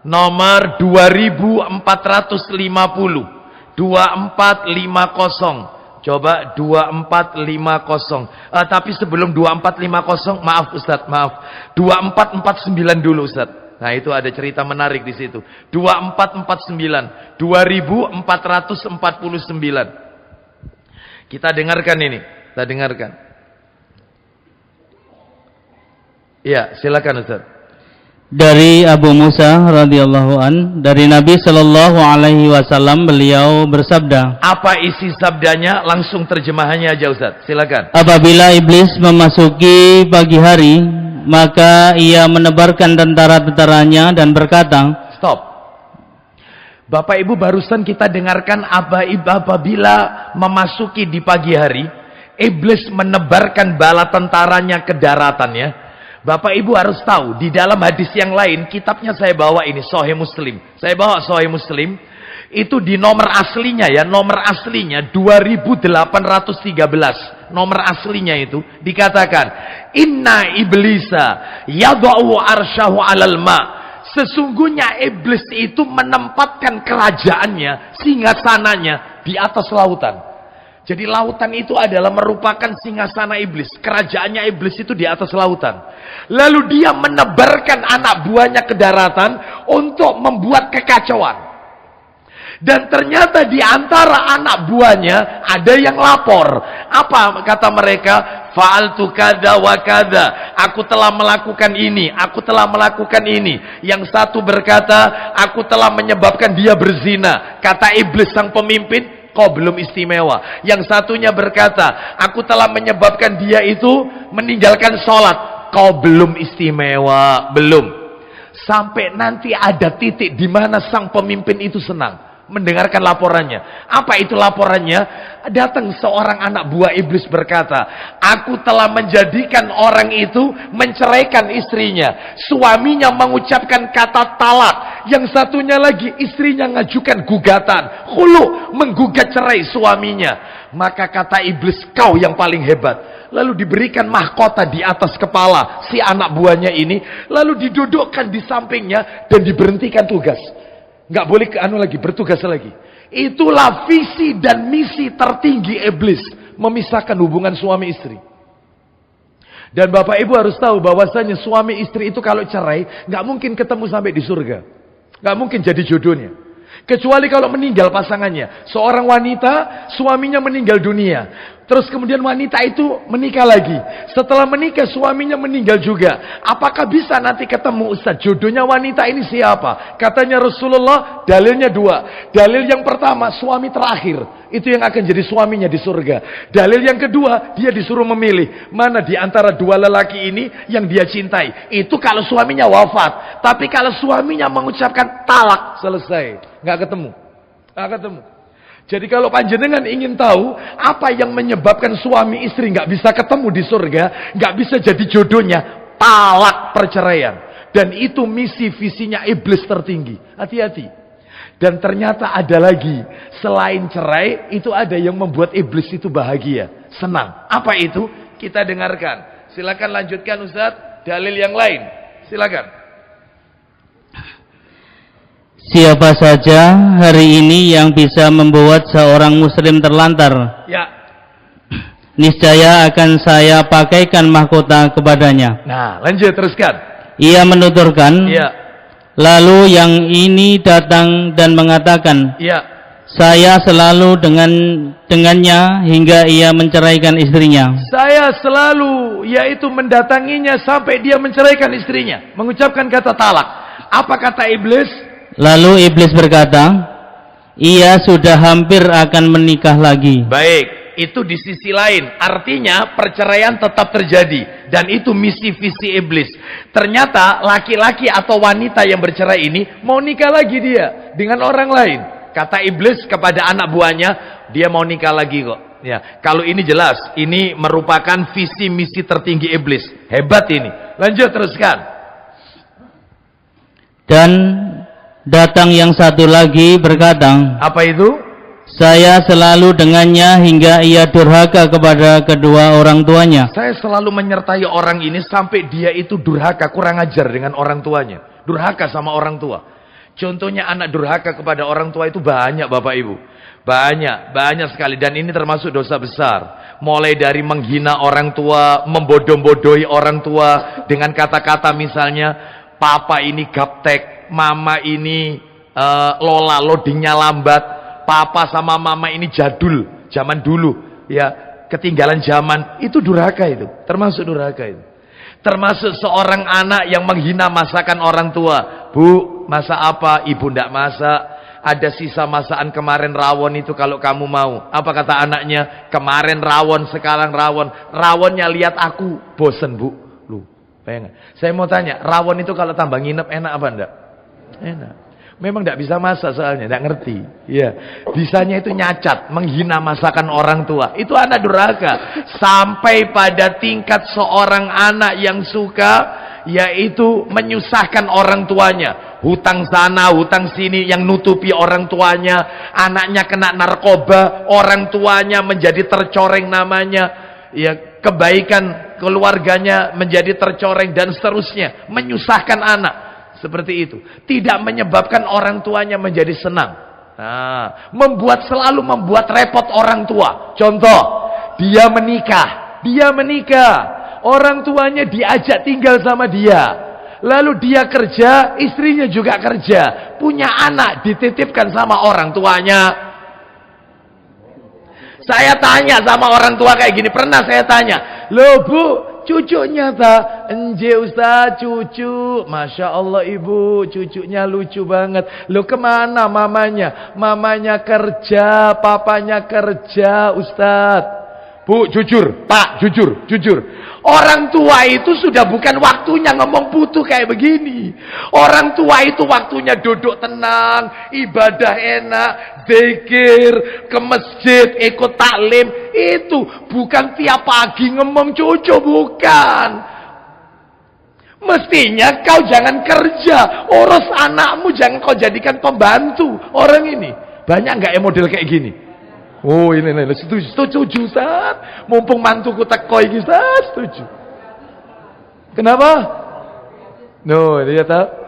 nomor 2450. Coba 2450. Tapi sebelum 2450, maaf Ustaz, maaf. 2449 dulu Ustaz. Nah, itu ada cerita menarik di situ. 2449, 2449. Kita dengarkan ini. Kita dengarkan. Iya, silakan Ustaz. Dari Abu Musa radhiyallahu an, dari Nabi sallallahu alaihi wasallam beliau bersabda. Apa isi sabdanya? Langsung terjemahannya aja Ustaz. Silakan. Apabila iblis memasuki pagi hari, maka ia menebarkan tentara-tentaranya dan berkata, stop. Bapak Ibu, barusan kita dengarkan apabila memasuki di pagi hari, iblis menebarkan bala tentaranya ke daratan ya. Bapak Ibu harus tahu, di dalam hadis yang lain, kitabnya saya bawa ini, Sahih Muslim. Saya bawa Sahih Muslim, itu di nomor aslinya ya, nomor aslinya 2813. Nomor aslinya itu dikatakan, Inna iblisa yada'u arsyahu alal ma'. Sesungguhnya iblis itu menempatkan kerajaannya, singgasananya di atas lautan. Jadi lautan itu adalah merupakan singgasana iblis. Kerajaannya iblis itu di atas lautan. Lalu dia menebarkan anak buahnya ke daratan untuk membuat kekacauan. Dan ternyata di antara anak buahnya ada yang lapor. Apa kata mereka? Fa'altu kada wa kada. Aku telah melakukan ini, aku telah melakukan ini. Yang satu berkata, aku telah menyebabkan dia berzina. Kata iblis sang pemimpin, kau belum istimewa. Yang satunya berkata, aku telah menyebabkan dia itu meninggalkan sholat. Kau belum istimewa. Belum. Sampai nanti ada titik di mana sang pemimpin itu senang. mendengarkan laporannya. Apa itu laporannya? Datang seorang anak buah iblis berkata, aku telah menjadikan orang itu menceraikan istrinya. Suaminya mengucapkan kata talak. Yang satunya lagi istrinya ngajukan gugatan. Khulu, menggugat cerai suaminya. Maka kata iblis, kau yang paling hebat. Lalu diberikan mahkota di atas kepala si anak buahnya ini. Lalu didudukkan di sampingnya dan diberhentikan tugas. Nggak boleh bertugas lagi. Itulah visi dan misi tertinggi iblis, memisahkan hubungan suami istri. Dan Bapak Ibu harus tahu bahwasanya suami istri itu kalau cerai nggak mungkin ketemu sampai di surga, nggak mungkin jadi jodohnya. Kecuali kalau meninggal pasangannya. Seorang wanita, suaminya meninggal dunia. Terus kemudian wanita itu menikah lagi. Setelah menikah, suaminya meninggal juga. Apakah bisa nanti ketemu, Ustaz, jodohnya wanita ini siapa? Katanya Rasulullah, dalilnya dua. Dalil yang pertama, suami terakhir. Itu yang akan jadi suaminya di surga. Dalil yang kedua, dia disuruh memilih. Mana di antara dua lelaki ini yang dia cintai. Itu kalau suaminya wafat. Tapi kalau suaminya mengucapkan talak, selesai. Nggak ketemu. Jadi kalau panjenengan ingin tahu apa yang menyebabkan suami istri nggak bisa ketemu di surga, nggak bisa jadi jodohnya, talak, perceraian. Dan itu misi visinya iblis tertinggi. Hati-hati. Dan ternyata ada lagi, selain cerai, itu ada yang membuat iblis itu bahagia, senang. Apa itu? Kita dengarkan. Silakan lanjutkan Ustaz, dalil yang lain. Silakan. Siapa saja hari ini yang bisa membuat seorang muslim terlantar, Ya. niscaya akan saya pakaikan mahkota kepadanya. Nah, lanjut teruskan. Ia menuturkan, Ya. lalu yang ini datang dan mengatakan, Ya. saya selalu dengannya hingga ia menceraikan istrinya. Saya selalu, yaitu mendatanginya sampai dia menceraikan istrinya, mengucapkan kata talak. Apa kata iblis? Lalu iblis berkata, ia sudah hampir akan menikah lagi. Baik, itu di sisi lain. Artinya perceraian tetap terjadi. Dan itu misi visi iblis. Ternyata laki-laki atau wanita yang bercerai ini mau nikah lagi dia dengan orang lain. Kata iblis kepada anak buahnya, dia mau nikah lagi kok. Ya, kalau ini jelas, ini merupakan visi misi tertinggi iblis. Hebat ini. Lanjut teruskan. Dan datang yang satu lagi berkata, Apa itu? saya selalu dengannya hingga ia durhaka kepada kedua orang tuanya. Saya selalu menyertai orang ini sampai dia itu durhaka, kurang ajar dengan orang tuanya. Durhaka sama orang tua. Contohnya anak durhaka kepada orang tua itu banyak Bapak Ibu. Banyak sekali. Dan ini termasuk dosa besar. Mulai dari menghina orang tua, membodoh-bodohi orang tua. Dengan kata-kata misalnya, papa ini gaptek. Mama ini loadingnya lambat. Papa sama mama ini jadul, zaman dulu, ya, ketinggalan zaman. Itu durhaka itu, termasuk durhaka itu. Termasuk seorang anak yang menghina masakan orang tua. Bu, masak apa? Ibu ndak masak. Ada sisa masakan kemarin rawon itu kalau kamu mau. Apa kata anaknya? Kemarin rawon, sekarang rawon. Rawonnya lihat aku, bosen bu. Lu, bayangkan. Saya mau tanya, rawon itu kalau tambah nginep enak apa enggak? Enak. Memang tidak bisa masak soalnya, tidak ngerti. Ya, bisanya itu nyacat, menghina masakan orang tua. Itu anak durhaka. Sampai pada tingkat seorang anak yang suka, yaitu menyusahkan orang tuanya. Hutang sana, hutang sini, yang nutupi orang tuanya. Anaknya kena narkoba, orang tuanya menjadi tercoreng namanya. Ya, kebaikan keluarganya menjadi tercoreng dan seterusnya. Menyusahkan anak. Seperti itu. Tidak menyebabkan orang tuanya menjadi senang. Nah, selalu membuat repot orang tua. Contoh, dia menikah. Orang tuanya diajak tinggal sama dia. Lalu dia kerja, istrinya juga kerja. Punya anak, dititipkan sama orang tuanya. Saya tanya sama orang tua kayak gini. Pernah saya tanya, loh bu, cucunya tak? Enje Ustaz, cucu. Masya Allah ibu, cucunya lucu banget. Loh kemana mamanya? Mamanya kerja, papanya kerja Ustaz. Bu, jujur. Pak, jujur. Orang tua itu sudah bukan waktunya ngomong putu kayak begini. Orang tua itu waktunya duduk tenang, ibadah enak, zikir, ke masjid, ikut taklim. Itu bukan tiap pagi ngomong cucu, bukan. Mestinya kau jangan kerja, urus anakmu, jangan kau jadikan pembantu. Orang ini banyak nggak yang model kayak gini? Oh ini setuju Ustaz. Mumpung mantuku teko iki Ustaz, setuju. Kenapa? No, dia tahu.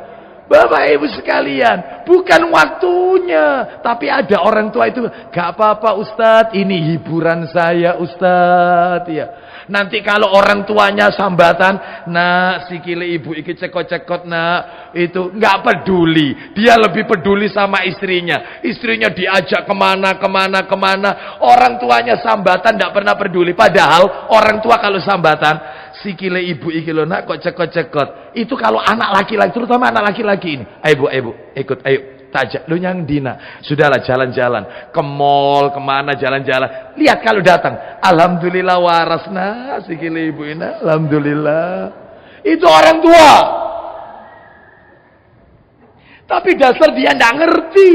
Bapak Ibu sekalian, bukan waktunya. Tapi ada orang tua itu, gak apa-apa Ustaz, ini hiburan saya Ustaz. Ya. Nanti kalau orang tuanya sambatan, nah sikile ibu iki cekot-cekot nak, itu nggak peduli. Dia lebih peduli sama istrinya. Istrinya diajak kemana. Orang tuanya sambatan nggak pernah peduli. Padahal orang tua kalau sambatan, sikile ibu iki lho nak kok cekot-cekot. Itu kalau anak laki-laki, terutama anak laki-laki ini. Ayo bu, ikut, ayo. Tajak lu yang dina, sudahlah jalan-jalan ke mall, kemana jalan-jalan. Lihat kalau datang, alhamdulillah warasna sikile ibu ini, alhamdulillah. Itu orang tua. Tapi dasar dia ndak ngerti.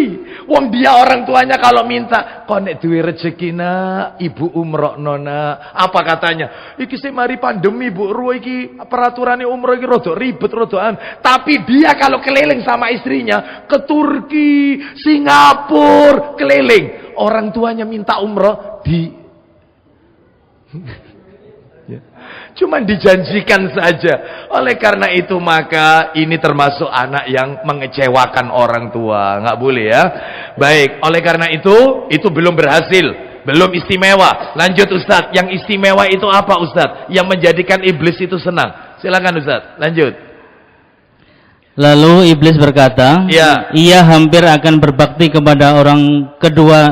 Wong dia orang tuanya kalau minta, kok nek duwe rezeki nak, ibu umroh nona. Apa katanya? Iki sih mari pandemi Bu, ruh iki peraturannya umroh iki rada ribet rodaan. Tapi dia kalau keliling sama istrinya ke Turki, Singapura, keliling. Orang tuanya minta umroh di cuma dijanjikan saja. Oleh karena itu maka ini termasuk anak yang mengecewakan orang tua. Nggak boleh ya. Baik, oleh karena itu belum berhasil, belum istimewa. Lanjut Ustadz, yang istimewa itu apa Ustadz? Yang menjadikan iblis itu senang. Silakan Ustadz, lanjut. Lalu iblis berkata, ya, ia hampir akan berbakti kepada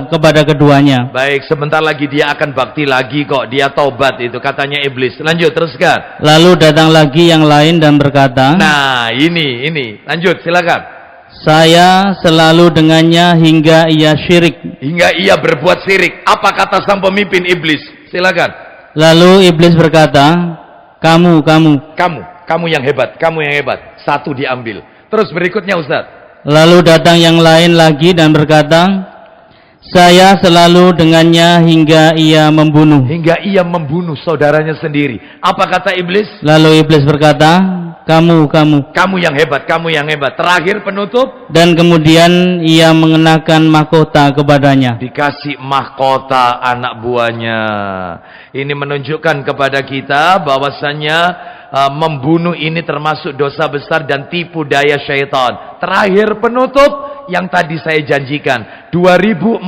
kepada keduanya. Baik, sebentar lagi dia akan bakti lagi kok. Dia tobat itu katanya iblis. Lanjut, teruskan. Lalu datang lagi yang lain dan berkata, nah ini. Lanjut, silakan. Saya selalu dengannya hingga ia syirik. Hingga ia berbuat syirik. Apa kata sang pemimpin iblis? Silakan. Lalu iblis berkata, Kamu yang hebat, Satu diambil. Terus berikutnya Ustaz. Lalu datang yang lain lagi dan berkata, saya selalu dengannya hingga ia membunuh. Hingga ia membunuh saudaranya sendiri. Apa kata iblis? Lalu iblis berkata, kamu yang hebat. Terakhir penutup. Dan kemudian ia mengenakan mahkota kepadanya. Dikasih mahkota anak buahnya. Ini menunjukkan kepada kita bahwasannya membunuh ini termasuk dosa besar dan tipu daya syaitan. Terakhir penutup yang tadi saya janjikan, 2450.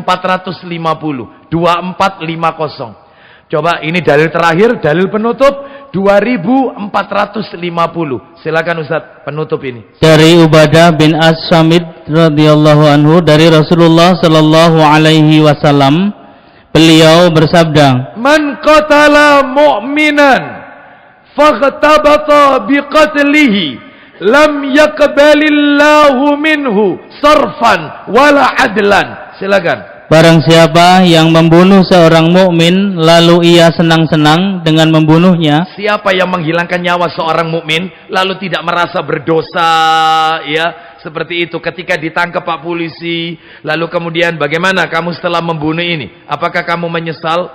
Coba ini dalil terakhir, dalil penutup 2450. Silakan Ustaz, penutup ini. Dari Ubadah bin As-Samit radhiyallahu anhu, dari Rasulullah sallallahu alaihi wasallam, beliau bersabda, Man qatala mu'minan faghtabata biqatlihi lam yaqbalillahu minhu sarfan wala adlan. Silakan. Barang siapa yang membunuh seorang mukmin lalu ia senang-senang dengan membunuhnya. Siapa yang menghilangkan nyawa seorang mukmin lalu tidak merasa berdosa, ya, seperti itu ketika ditangkap Pak polisi, lalu kemudian bagaimana kamu setelah membunuh ini? Apakah kamu menyesal?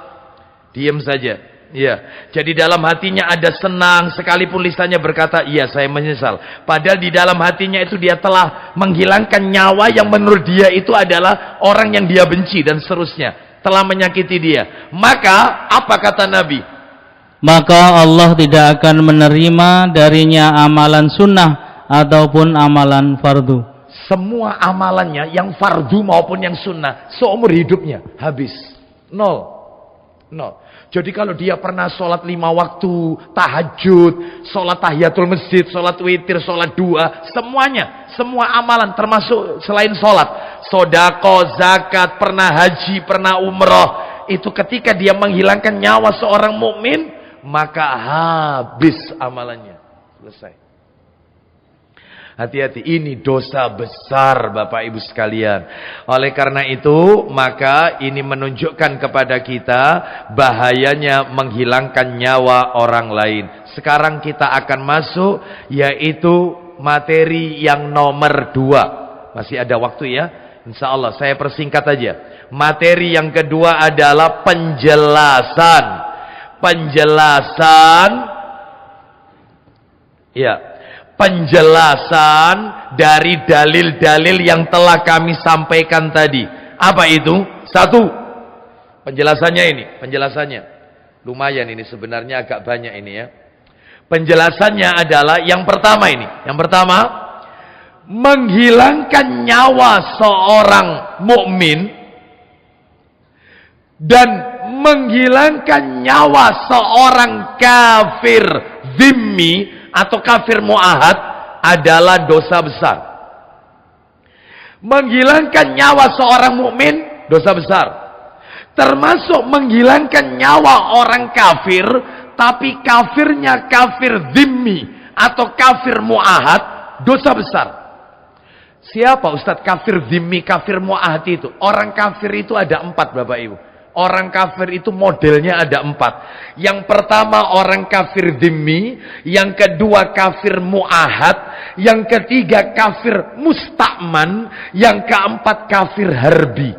Diam saja. Ya, jadi dalam hatinya ada senang, sekalipun lisannya berkata, iya saya menyesal. Padahal di dalam hatinya itu dia telah menghilangkan nyawa yang menurut dia itu adalah orang yang dia benci dan seterusnya. Telah menyakiti dia. Maka, apa kata Nabi? Maka Allah tidak akan menerima darinya amalan sunnah ataupun amalan fardu. Semua amalannya, yang fardu maupun yang sunnah, seumur hidupnya, habis. Nol. Jadi kalau dia pernah sholat 5 waktu, tahajud, sholat tahiyatul masjid, sholat witir, sholat dua, semuanya, semua amalan termasuk selain sholat, sodako, zakat, pernah haji, pernah umroh, itu ketika dia menghilangkan nyawa seorang mukmin, maka habis amalannya, selesai. Hati-hati, ini dosa besar Bapak Ibu sekalian. Oleh karena itu, maka ini menunjukkan kepada kita bahayanya menghilangkan nyawa orang lain. Sekarang kita akan masuk, yaitu materi yang nomor 2. Masih ada waktu ya? Insya Allah, saya persingkat aja. Materi yang kedua adalah penjelasan. Penjelasan dari dalil-dalil yang telah kami sampaikan tadi. Apa itu? 1. Penjelasannya ini. Penjelasannya. Lumayan ini sebenarnya, agak banyak ini ya. Penjelasannya adalah yang pertama ini. Yang pertama, menghilangkan nyawa seorang mukmin dan menghilangkan nyawa seorang kafir zimmi atau kafir mu'ahad adalah dosa besar. Menghilangkan nyawa seorang mukmin dosa besar. Termasuk menghilangkan nyawa orang kafir, tapi kafirnya kafir zimmi atau kafir mu'ahad, dosa besar. Siapa Ustadz kafir zimmi, kafir mu'ahad itu? Orang kafir itu ada 4 Bapak Ibu. Orang kafir itu modelnya ada 4. Yang pertama orang kafir zimmi, yang kedua kafir mu'ahad, yang ketiga kafir musta'man, yang keempat kafir harbi.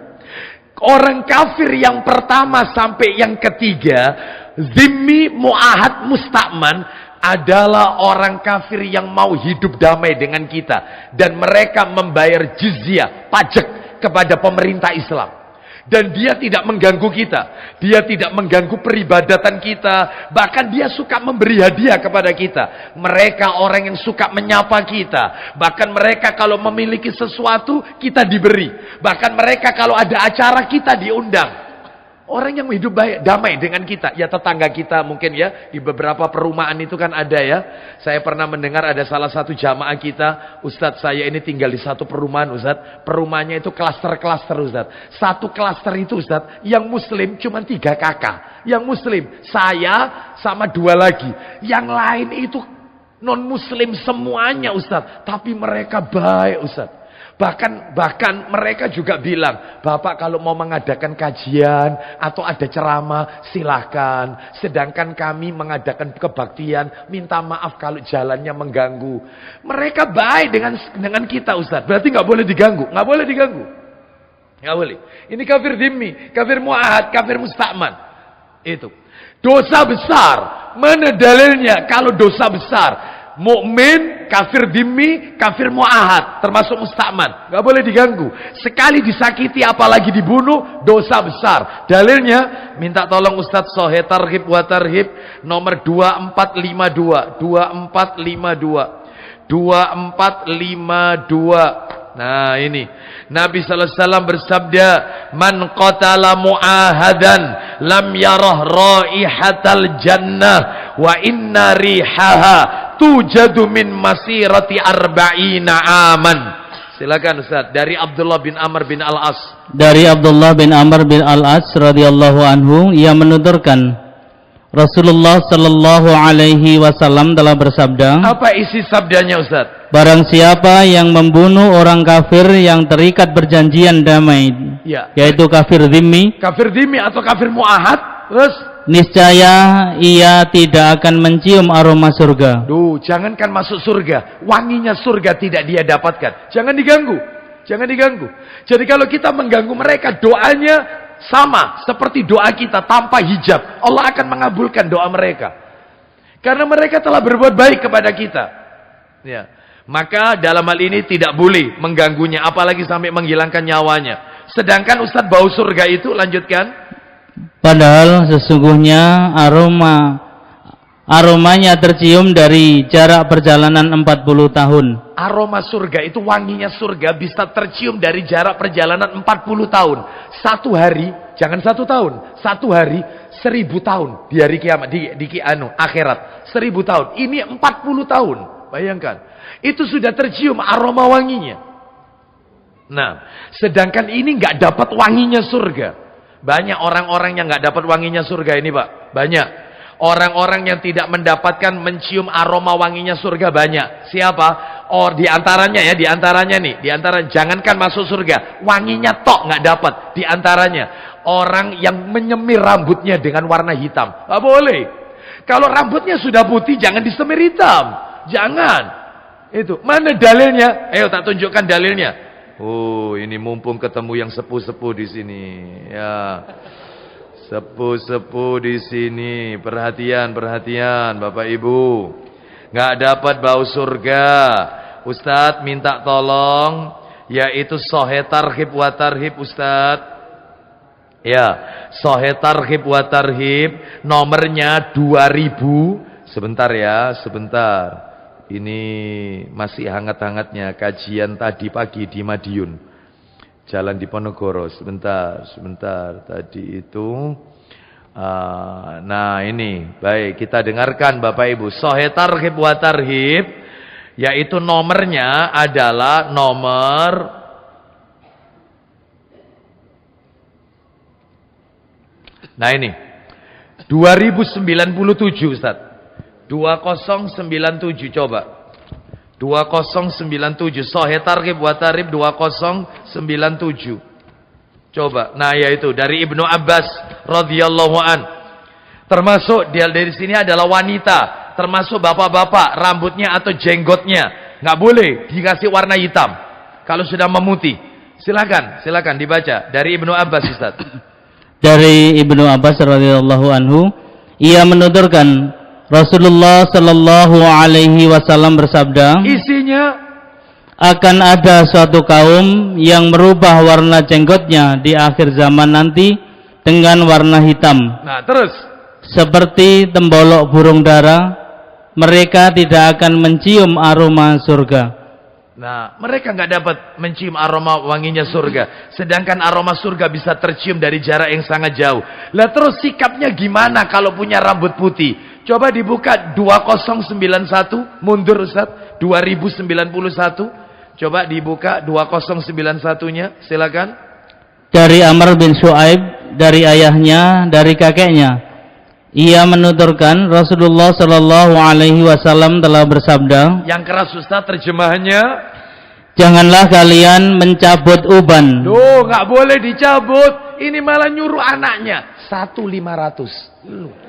Orang kafir yang pertama sampai yang ketiga, zimmi, mu'ahad, musta'man, adalah orang kafir yang mau hidup damai dengan kita. Dan mereka membayar jizyah, pajak kepada pemerintah Islam. Dan dia tidak mengganggu kita. Dia tidak mengganggu peribadatan kita. Bahkan dia suka memberi hadiah kepada kita. Mereka orang yang suka menyapa kita. Bahkan mereka kalau memiliki sesuatu, kita diberi. Bahkan mereka kalau ada acara, kita diundang. Orang yang hidup baik, damai dengan kita. Ya tetangga kita mungkin ya. Di beberapa perumahan itu kan ada ya. Saya pernah mendengar ada salah satu jamaah kita. Ustadz, saya ini tinggal di satu perumahan Ustadz. Perumahannya itu klaster-klaster Ustadz. Satu klaster itu Ustadz, yang muslim cuma 3 kakak. Yang muslim, saya sama 2 lagi. Yang lain itu non muslim semuanya Ustadz. Tapi mereka baik Ustadz. Bahkan mereka juga bilang, Bapak kalau mau mengadakan kajian atau ada ceramah, silahkan. Sedangkan kami mengadakan kebaktian, minta maaf kalau jalannya mengganggu. Mereka baik dengan kita Ustaz. Berarti nggak boleh diganggu, nggak boleh diganggu, nggak boleh. Ini kafir dhimmi, kafir mu'ahad, kafir musta'man. Itu dosa besar. Mana dalilnya kalau dosa besar? Mukmin, kafir dhimmi, kafir mu'ahad, termasuk musta'man, nggak boleh diganggu. Sekali disakiti apalagi dibunuh, dosa besar. Dalilnya, minta tolong Ustadz Sohe Targhib wa Tarhib nomor 2452 2452. Nah ini Nabi sallallahu alaihi wasallam bersabda, man qatala mu'ahadan lam yarah raihatal jannah wa inna rihaha tujadu min masirati arba'ina aman. Silakan Ustaz, dari Abdullah bin Amr bin Al-As. Dari Abdullah bin Amr bin Al-As radhiyallahu anhu, ia menuturkan Rasulullah sallallahu alaihi wasallam telah bersabda. Apa isi sabdanya Ustaz? Barang siapa yang membunuh orang kafir yang terikat perjanjian damai, ya, yaitu kafir dhimmi atau kafir mu'ahad, terus niscaya ia tidak akan mencium aroma surga. Jangankan masuk surga, wanginya surga tidak dia dapatkan. Jangan diganggu. Jangan diganggu. Jadi kalau kita mengganggu mereka, doanya sama seperti doa kita tanpa hijab. Allah akan mengabulkan doa mereka. Karena mereka telah berbuat baik kepada kita. Ya. Maka dalam hal ini tidak boleh mengganggunya, apalagi sampai menghilangkan nyawanya. Sedangkan Ustadz bau surga itu, lanjutkan. Padahal sesungguhnya aromanya tercium dari jarak perjalanan 40 tahun. Aroma surga itu, wanginya surga bisa tercium dari jarak perjalanan 40 tahun. 1 hari, jangan 1 tahun. 1 hari 1000 tahun di hari kiamat, di akhirat 1000 tahun. Ini 40 tahun. Bayangkan. Itu sudah tercium aroma wanginya. Nah, sedangkan ini nggak dapat wanginya surga. Banyak orang-orang yang nggak dapat wanginya surga ini, Pak. Banyak. Orang-orang yang tidak mendapatkan mencium aroma wanginya surga banyak. Siapa? di antaranya ya, di antara jangankan masuk surga, wanginya tok nggak dapat. Di antaranya orang yang menyemir rambutnya dengan warna hitam. Nggak boleh. Kalau rambutnya sudah putih, jangan disemir hitam. Jangan. Itu. Mana dalilnya? Ayo tak tunjukkan dalilnya. Oh, ini mumpung ketemu yang sepuh-sepuh di sini. Ya. Sepuh-sepuh di sini. Perhatian, Bapak Ibu. Nggak dapat bau surga. Ustadz minta tolong, yaitu Sahih Targhib wa Tarhib, Ustadz. Ya, Sahih Targhib wa Tarhib, nomornya 2000. Sebentar ya, sebentar. Ini masih hangat-hangatnya kajian tadi pagi di Madiun, Jalan Diponegoro. Sebentar. Tadi itu. Nah ini, baik, kita dengarkan Bapak Ibu. Sahih Targhib wa Tarhib, yaitu nomornya adalah nomor 2097, Ustaz. 2097, coba. 2097, Sahih Targhib wa Tarhib 2097. Coba. Nah, yaitu dari Ibnu Abbas radhiyallahu an. Termasuk dari sini adalah wanita, termasuk bapak-bapak, rambutnya atau jenggotnya nggak boleh dikasih warna hitam kalau sudah memutih. Silakan dibaca dari Ibnu Abbas, Ustaz. Dari Ibnu Abbas radhiyallahu anhu, ia menuturkan Rasulullah sallallahu alaihi wasallam bersabda, isinya akan ada suatu kaum yang merubah warna jenggotnya di akhir zaman nanti dengan warna hitam. Nah, terus seperti tembolok burung dara, mereka tidak akan mencium aroma surga. Nah, mereka nggak dapat mencium aroma wanginya surga. Sedangkan aroma surga bisa tercium dari jarak yang sangat jauh. Lah terus sikapnya gimana kalau punya rambut putih? Coba dibuka 2091, mundur Ustaz, 2091. Coba dibuka 2091-nya, silakan. Dari Amr bin Shu'aib, dari ayahnya, dari kakeknya. Ia menuturkan Rasulullah sallallahu alaihi wasallam telah bersabda, yang keras Ustaz terjemahannya, janganlah kalian mencabut uban. Duh, nggak boleh dicabut. Ini malah nyuruh anaknya 1.500.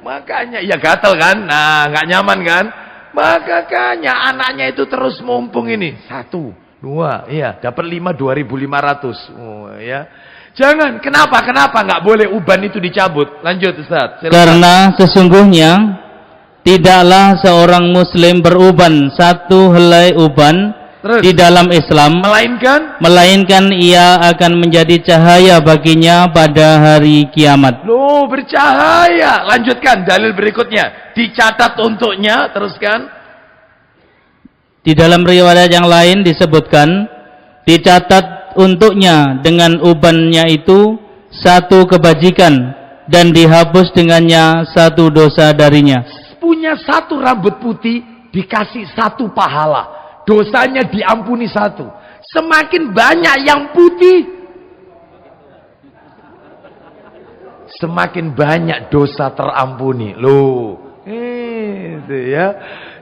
Makanya ya gatel kan? Nah, nggak nyaman kan? Makanya anaknya itu terus mumpung ini 1, 2, iya dapat 5, 2.500. Oh, ya. Jangan, kenapa nggak boleh uban itu dicabut? Lanjut Ustaz. Silakan. Karena sesungguhnya tidaklah seorang muslim beruban satu helai uban di dalam Islam, melainkan ia akan menjadi cahaya baginya pada hari kiamat. Loh, bercahaya. Lanjutkan dalil berikutnya. Dicatat untuknya, teruskan. Di dalam riwayat yang lain disebutkan, dicatat untuknya dengan ubannya itu satu kebajikan dan dihapus dengannya satu dosa darinya. Punya satu rambut putih dikasih satu pahala, dosanya diampuni satu. Semakin banyak yang putih, semakin banyak dosa terampuni. Loh, itu ya.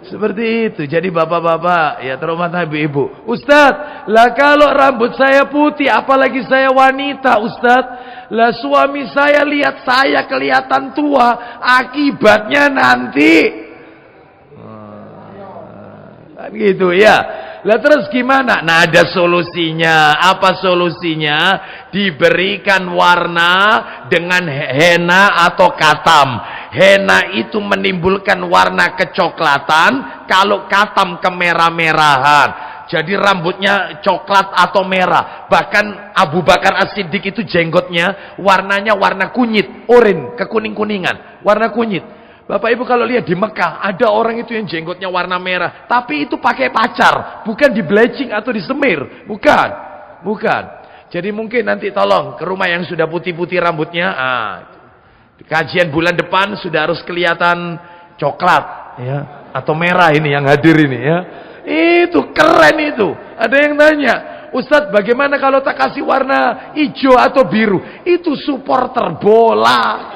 Seperti itu. Jadi bapak-bapak, ya terhormat ibu-ibu, Ustadz, lah kalau rambut saya putih, apalagi saya wanita, Ustadz, lah suami saya lihat saya kelihatan tua, akibatnya nanti kan gitu ya. Lah terus gimana? Nah, ada solusinya. Apa solusinya? Diberikan warna dengan henna atau katam. Henna itu menimbulkan warna kecoklatan, kalau katam kemerah-merahan. Jadi rambutnya coklat atau merah. Bahkan Abu Bakar As-Siddiq itu jenggotnya warnanya warna kunyit, oranye, kekuning-kuningan, warna kunyit. Bapak Ibu kalau lihat di Mekah, ada orang itu yang jenggotnya warna merah, tapi itu pakai pacar, bukan di bleaching atau disemir, bukan. Jadi mungkin nanti tolong ke rumah yang sudah putih-putih rambutnya, kajian bulan depan sudah harus kelihatan coklat, ya, atau merah ini yang hadir ini, ya. Itu keren itu. Ada yang tanya, Ustadz, bagaimana kalau tak kasih warna hijau atau biru? Itu supporter bola.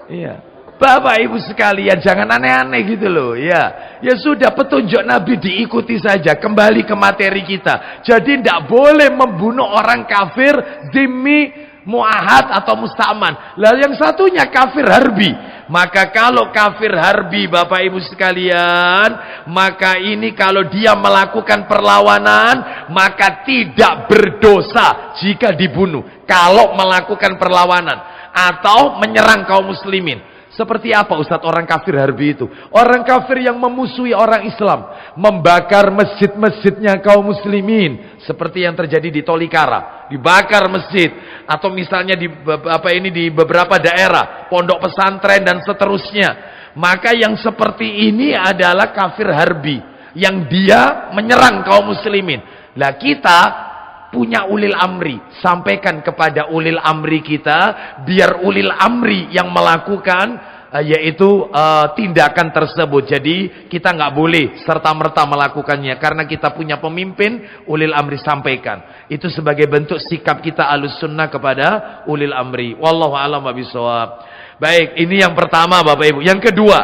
Iya. Bapak Ibu sekalian, jangan aneh-aneh gitu loh. Ya, ya sudah, petunjuk Nabi diikuti saja. Kembali ke materi kita. Jadi tidak boleh membunuh orang kafir, zimmi, muahad atau musta'man. Lalu yang satunya kafir harbi. Maka kalau kafir harbi, Bapak Ibu sekalian, maka ini kalau dia melakukan perlawanan, maka tidak berdosa jika dibunuh. Kalau melakukan perlawanan atau menyerang kaum muslimin. Seperti apa Ustadz orang kafir harbi itu? Orang kafir yang memusuhi orang Islam, membakar masjid-masjidnya kaum muslimin, seperti yang terjadi di Tolikara, dibakar masjid, atau misalnya di beberapa daerah, pondok pesantren dan seterusnya. Maka yang seperti ini adalah kafir harbi, yang dia menyerang kaum muslimin. Lah kita punya ulil amri, sampaikan kepada ulil amri kita, biar ulil amri yang melakukan yaitu tindakan tersebut. Jadi kita nggak boleh serta-merta melakukannya, karena kita punya pemimpin, ulil amri sampaikan. Itu sebagai bentuk sikap kita Ahlus Sunnah kepada ulil amri. Wallahu a'lam bishawab. Baik, ini yang pertama Bapak Ibu. Yang kedua,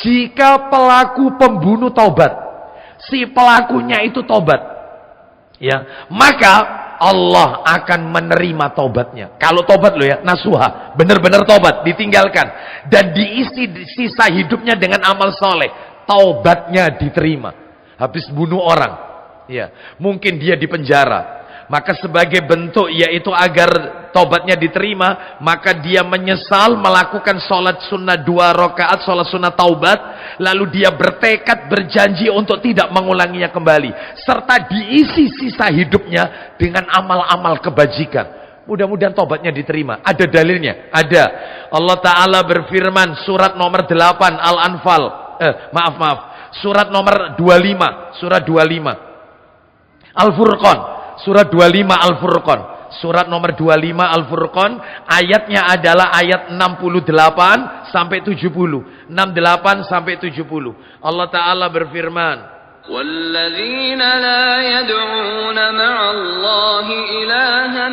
jika pelaku pembunuh taubat, si pelakunya itu taubat, ya, maka Allah akan menerima taubatnya. Kalau taubat loh ya, nasuha, benar-benar taubat, ditinggalkan dan diisi sisa hidupnya dengan amal soleh, taubatnya diterima. Habis bunuh orang, ya, mungkin dia di penjara, maka sebagai bentuk yaitu agar taubatnya diterima, maka dia menyesal melakukan sholat sunnah 2 rakaat, sholat sunnah taubat, lalu dia bertekad, berjanji untuk tidak mengulanginya kembali, serta diisi sisa hidupnya dengan amal-amal kebajikan. Mudah-mudahan taubatnya diterima. Ada dalilnya? Ada. Allah Ta'ala berfirman, surat nomor 8 Al-Anfal, surat nomor 25, surat 25 Al-Furqan, surat 25 Al-Furqan, surat nomor 25 Al-Furqan, ayatnya adalah ayat 68 sampai 70. 68 sampai 70. Allah Ta'ala berfirman, وَالَّذِينَ لَا يَدْعُونَ مَعَ اللَّهِ إِلَٰهًا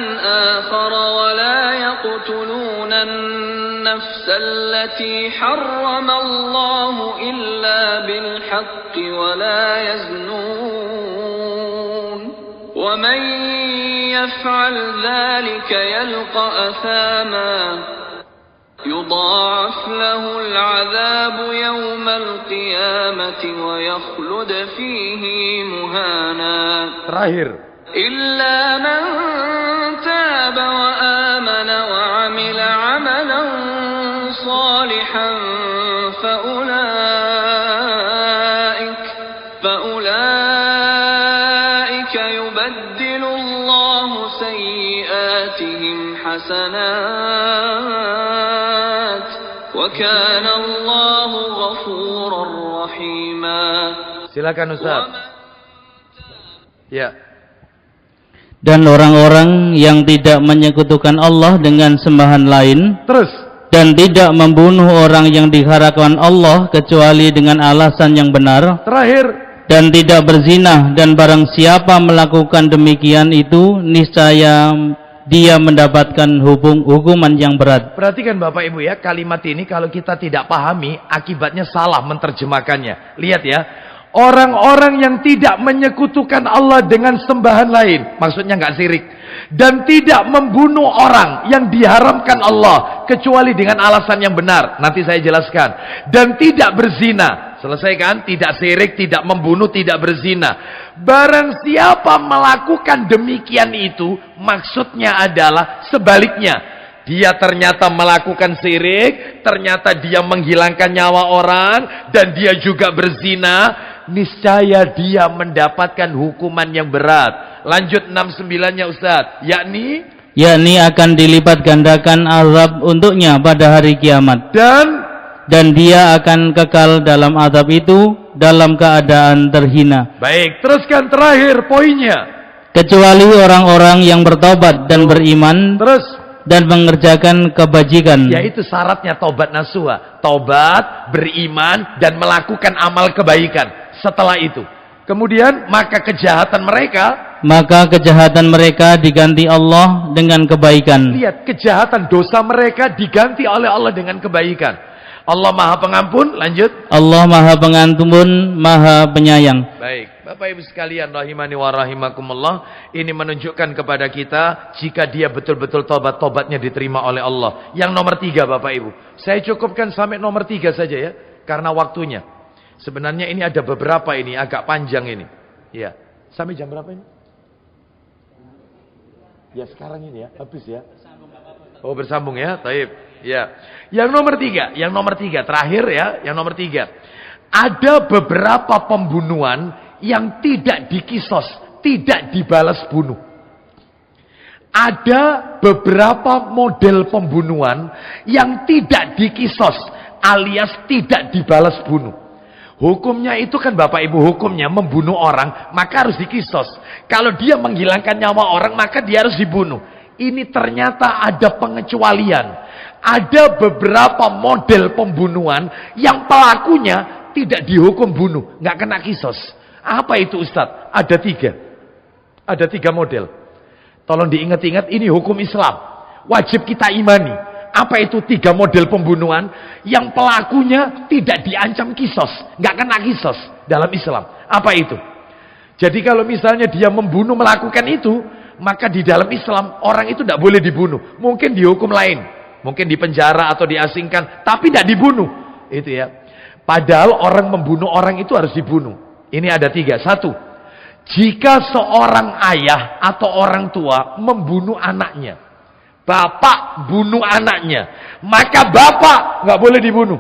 آخَرَ وَلَا يَقْتُلُونَ النَّفْسَ الَّتِي حَرَّمَ اللَّهُ إِلَّا بِالْحَقِّ وَلَا يَزْنُونَ وَمَن يَفْعَلْ ذَلِكَ يَلْقَ أَثَامًا يُضَاعَفْ لَهُ الْعَذَابُ يَوْمَ الْقِيَامَةِ وَيَخْلُدْ فِيهِ مُهَانًا. Terakhir. إِلَّا مَن تَابَ وَآمَنَ وَعَمِلَ عَمَلًا صَالِحًا فَأُولَئِكَ يُبَدِّلُ اللَّهُ سَيِّئَاتِهِمْ حَسَنَاتٍ وَكَانَ اللَّهُ غَفُورًا رَحِيمًا. Silakan Ustaz. Ya. Dan orang-orang yang tidak menyekutukan Allah dengan sembahan lain, Terus, dan tidak membunuh orang yang diharamkan Allah kecuali dengan alasan yang benar, terakhir, dan tidak berzina, dan barang siapa melakukan demikian itu niscaya dia mendapatkan hukuman yang berat. perhatikan Bapak Ibu ya, kalimat ini kalau kita tidak pahami, akibatnya salah menerjemahkannya. Lihat ya, orang-orang yang tidak menyekutukan Allah dengan sembahan lain, maksudnya nggak syirik, dan tidak membunuh orang yang diharamkan Allah kecuali dengan alasan yang benar. Nanti saya jelaskan. Dan tidak berzina. Selesai kan? Tidak syirik, tidak membunuh, tidak berzina. Barang siapa melakukan demikian itu, maksudnya adalah sebaliknya. Dia ternyata melakukan syirik, ternyata dia menghilangkan nyawa orang, dan dia juga berzina, niscaya dia mendapatkan hukuman yang berat. Lanjut 69-nya Ustaz, yakni akan dilipat gandakan azab untuknya pada hari kiamat, dan dia akan kekal dalam azab itu dalam keadaan terhina. Baik, teruskan terakhir poinnya. Kecuali orang-orang yang bertobat dan beriman, Terus, dan mengerjakan kebajikan. yaitu syaratnya taubat nasuha. Taubat, beriman, dan melakukan amal kebaikan. Setelah itu, kemudian maka kejahatan mereka diganti Allah dengan kebaikan. Hmm. Lihat, kejahatan dosa mereka diganti oleh Allah dengan kebaikan. Allah Maha Pengampun, lanjut. Allah Maha Pengampun, Maha Penyayang. Baik, Bapak Ibu sekalian rahimani wa rahimakumullah, ini menunjukkan kepada kita jika dia betul-betul tobatnya diterima oleh Allah. Yang nomor 3 Bapak Ibu, saya cukupkan sampai nomor 3 saja ya, karena waktunya. Sebenarnya ini ada beberapa, ini agak panjang ini. Ya, sampai jam berapa ini? Ya sekarang ini ya, habis ya. Oh bersambung ya, taib. Ya, yang nomor 3 terakhir ya, yang nomor 3. Ada beberapa pembunuhan yang tidak dikisos, tidak dibalas bunuh. Ada beberapa model pembunuhan yang tidak dikisos, alias tidak dibalas bunuh. Hukumnya itu kan Bapak Ibu, hukumnya membunuh orang maka harus dikisos. Kalau dia menghilangkan nyawa orang maka dia harus dibunuh. Ini ternyata ada pengecualian. Ada beberapa model pembunuhan yang pelakunya tidak dihukum bunuh, nggak kena kisos. Apa itu Ustadz? Ada 3. Ada 3 model. Tolong diingat-ingat, ini hukum Islam. Wajib kita imani. Apa itu 3 model pembunuhan yang pelakunya tidak diancam kisos, nggak kena kisos dalam Islam? Apa itu? Jadi kalau misalnya dia membunuh melakukan itu, maka di dalam Islam orang itu tidak boleh dibunuh. Mungkin dihukum lain. Mungkin dipenjara atau diasingkan, tapi tidak dibunuh. Itu ya. Padahal orang membunuh orang itu harus dibunuh. Ini ada 3. 1. Jika seorang ayah atau orang tua membunuh anaknya, bapak bunuh anaknya, maka bapak nggak boleh dibunuh.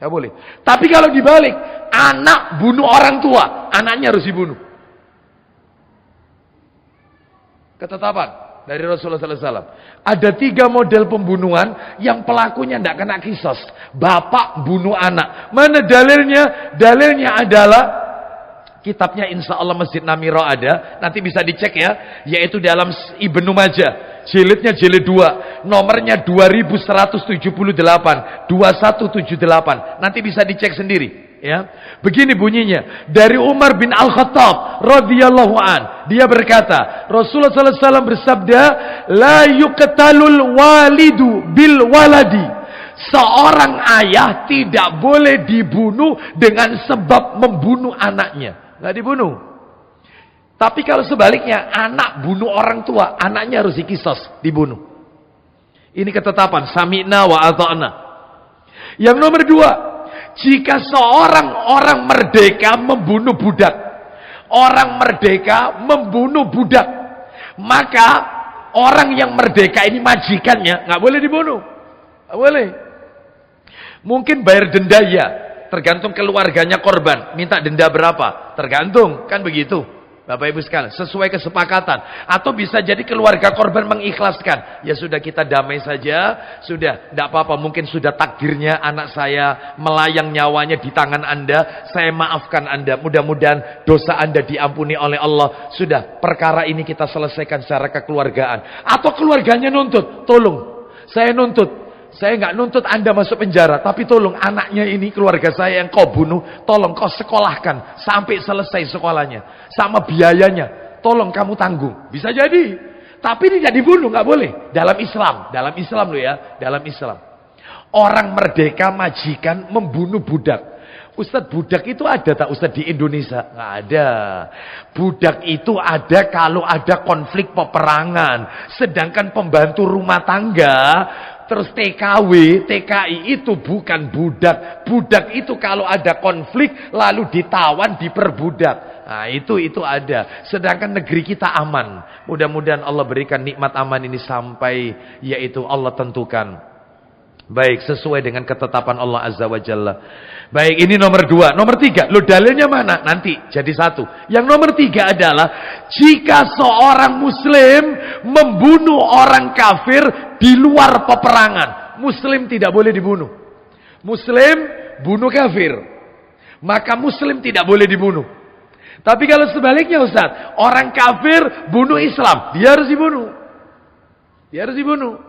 Nggak boleh. Tapi kalau dibalik, anak bunuh orang tua, anaknya harus dibunuh. Ketetapan dari Rasulullah SAW. Ada 3 model pembunuhan yang pelakunya tidak kena kisos. Bapak bunuh anak. Mana dalilnya? Dalilnya adalah kitabnya insya Allah Masjid Namiro ada. Nanti bisa dicek ya. Yaitu dalam Ibnu Majah. Jilidnya jilid 2. Nomornya 2178. 2178. Nanti bisa dicek sendiri. Ya, begini bunyinya dari Umar bin Al-Khattab radhiyallahu an. Dia berkata, Rasulullah sallallahu alaihi wasallam bersabda, la yuqtalul walidu bil waladi. Seorang ayah tidak boleh dibunuh dengan sebab membunuh anaknya. Enggak dibunuh. Tapi kalau sebaliknya, anak bunuh orang tua, anaknya harus dikisos, dibunuh. Ini ketetapan sami'na wa ata'na. Yang nomor 2, jika seorang orang merdeka membunuh budak, orang merdeka membunuh budak, maka orang yang merdeka ini majikannya nggak boleh dibunuh, nggak boleh. Mungkin bayar denda ya, tergantung keluarganya korban, minta denda berapa, tergantung kan begitu. Bapak Ibu sekalian, sesuai kesepakatan. Atau bisa jadi keluarga korban mengikhlaskan. Ya sudah, kita damai saja. Sudah, tidak apa-apa. Mungkin sudah takdirnya anak saya melayang nyawanya di tangan Anda. Saya maafkan Anda. Mudah-mudahan dosa Anda diampuni oleh Allah. Sudah, perkara ini kita selesaikan secara kekeluargaan. Atau keluarganya nuntut. Tolong, saya nuntut. Saya nggak nuntut Anda masuk penjara, tapi tolong anaknya ini, keluarga saya yang kau bunuh, tolong kau sekolahkan sampai selesai sekolahnya, sama biayanya, tolong kamu tanggung. Bisa jadi, tapi tidak dibunuh, nggak boleh. Dalam Islam loh ya, dalam Islam. Orang merdeka majikan membunuh budak. Ustadz, budak itu ada tak Ustadz di Indonesia? Nggak ada. Budak itu ada kalau ada konflik peperangan. Sedangkan pembantu rumah tangga, terus TKW, TKI itu bukan budak. Budak itu kalau ada konflik lalu ditawan, diperbudak. Nah, itu ada. Sedangkan negeri kita aman. Mudah-mudahan Allah berikan nikmat aman ini sampai yaitu Allah tentukan. Baik, sesuai dengan ketetapan Allah Azza wa Jalla. Baik, ini nomor 2. Nomor 3, lo dalilnya mana? Nanti jadi 1. Yang nomor 3 adalah jika seorang muslim membunuh orang kafir di luar peperangan. Muslim tidak boleh dibunuh. Muslim bunuh kafir, maka muslim tidak boleh dibunuh. Tapi kalau sebaliknya Ustaz, orang kafir bunuh Islam, dia harus dibunuh. Dia harus dibunuh.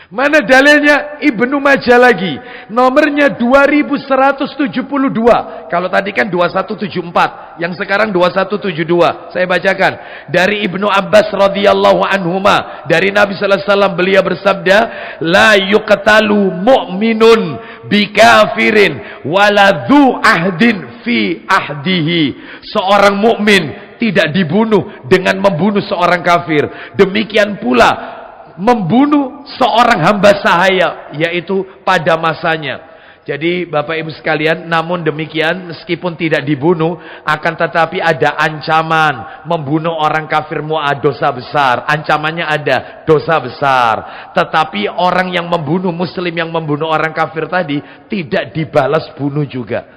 Mana dalilnya? Ibnu Majah lagi. Nomornya 2172. Kalau tadi kan 2174. Yang sekarang 2172. Saya bacakan. Dari Ibnu Abbas radhiyallahu anhuma. Dari Nabi sallallahu alaihi wasallam beliau bersabda, la yuqtalu mu'minun bikafirin wala dhu ahdin fi ahdihi. Seorang mukmin tidak dibunuh dengan membunuh seorang kafir. Demikian pula membunuh seorang hamba sahaya, yaitu pada masanya. Jadi Bapak Ibu sekalian, namun demikian meskipun tidak dibunuh, akan tetapi ada ancaman. Membunuh orang kafir dosa besar. Ancamannya ada, dosa besar. Tetapi orang yang membunuh muslim, yang membunuh orang kafir tadi, tidak dibalas bunuh juga.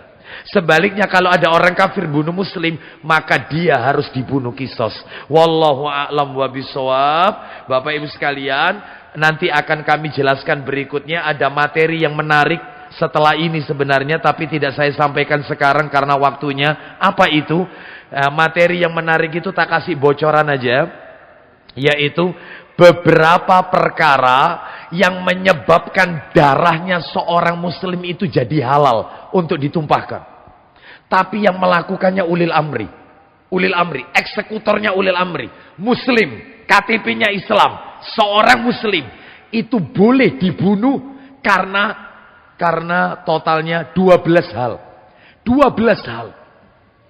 Sebaliknya kalau ada orang kafir bunuh muslim, maka dia harus dibunuh kisos. Wallahu a'lam wa bishawab. Bapak Ibu sekalian, nanti akan kami jelaskan berikutnya. Ada materi yang menarik setelah ini sebenarnya, tapi tidak saya sampaikan sekarang karena waktunya. Apa itu? Materi yang menarik itu tak kasih bocoran aja, yaitu beberapa perkara yang menyebabkan darahnya seorang muslim itu jadi halal untuk ditumpahkan. Tapi yang melakukannya ulil amri. Ulil amri, eksekutornya ulil amri. Muslim, KTP-nya Islam. Seorang muslim itu boleh dibunuh karena totalnya 12 hal. 12 hal.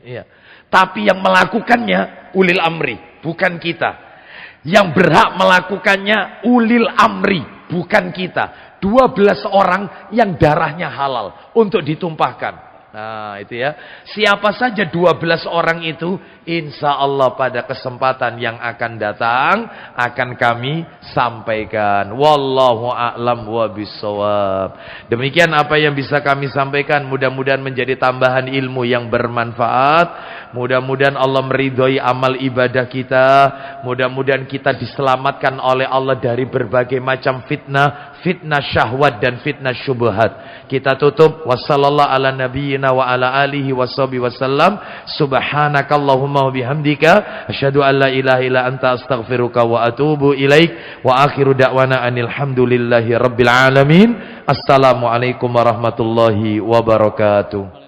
Iya. Tapi yang melakukannya ulil amri, bukan kita. Yang berhak melakukannya ulil amri, bukan kita. 12 orang yang darahnya halal untuk ditumpahkan. Nah itu ya. Siapa saja 12 orang itu, insya Allah pada kesempatan yang akan datang akan kami sampaikan. Wallahu a'lam wa bishawab. Demikian apa yang bisa kami sampaikan. Mudah-mudahan menjadi tambahan ilmu yang bermanfaat. Mudah-mudahan Allah meridhoi amal ibadah kita. Mudah-mudahan kita diselamatkan oleh Allah dari berbagai macam fitnah. Fitnah syahwat dan fitnah syubhat. Kita tutup. Wassallallahu ala nabiyyina wa ala alihi washabihi wasallam. Subhanakallahumma wa bihamdika asyhadu an la ilaha illa anta astaghfiruka wa atubu ilaik. Wa akhiru da'wana anil hamdulillahi rabbil alamin. Assalamualaikum warahmatullahi wabarakatuh.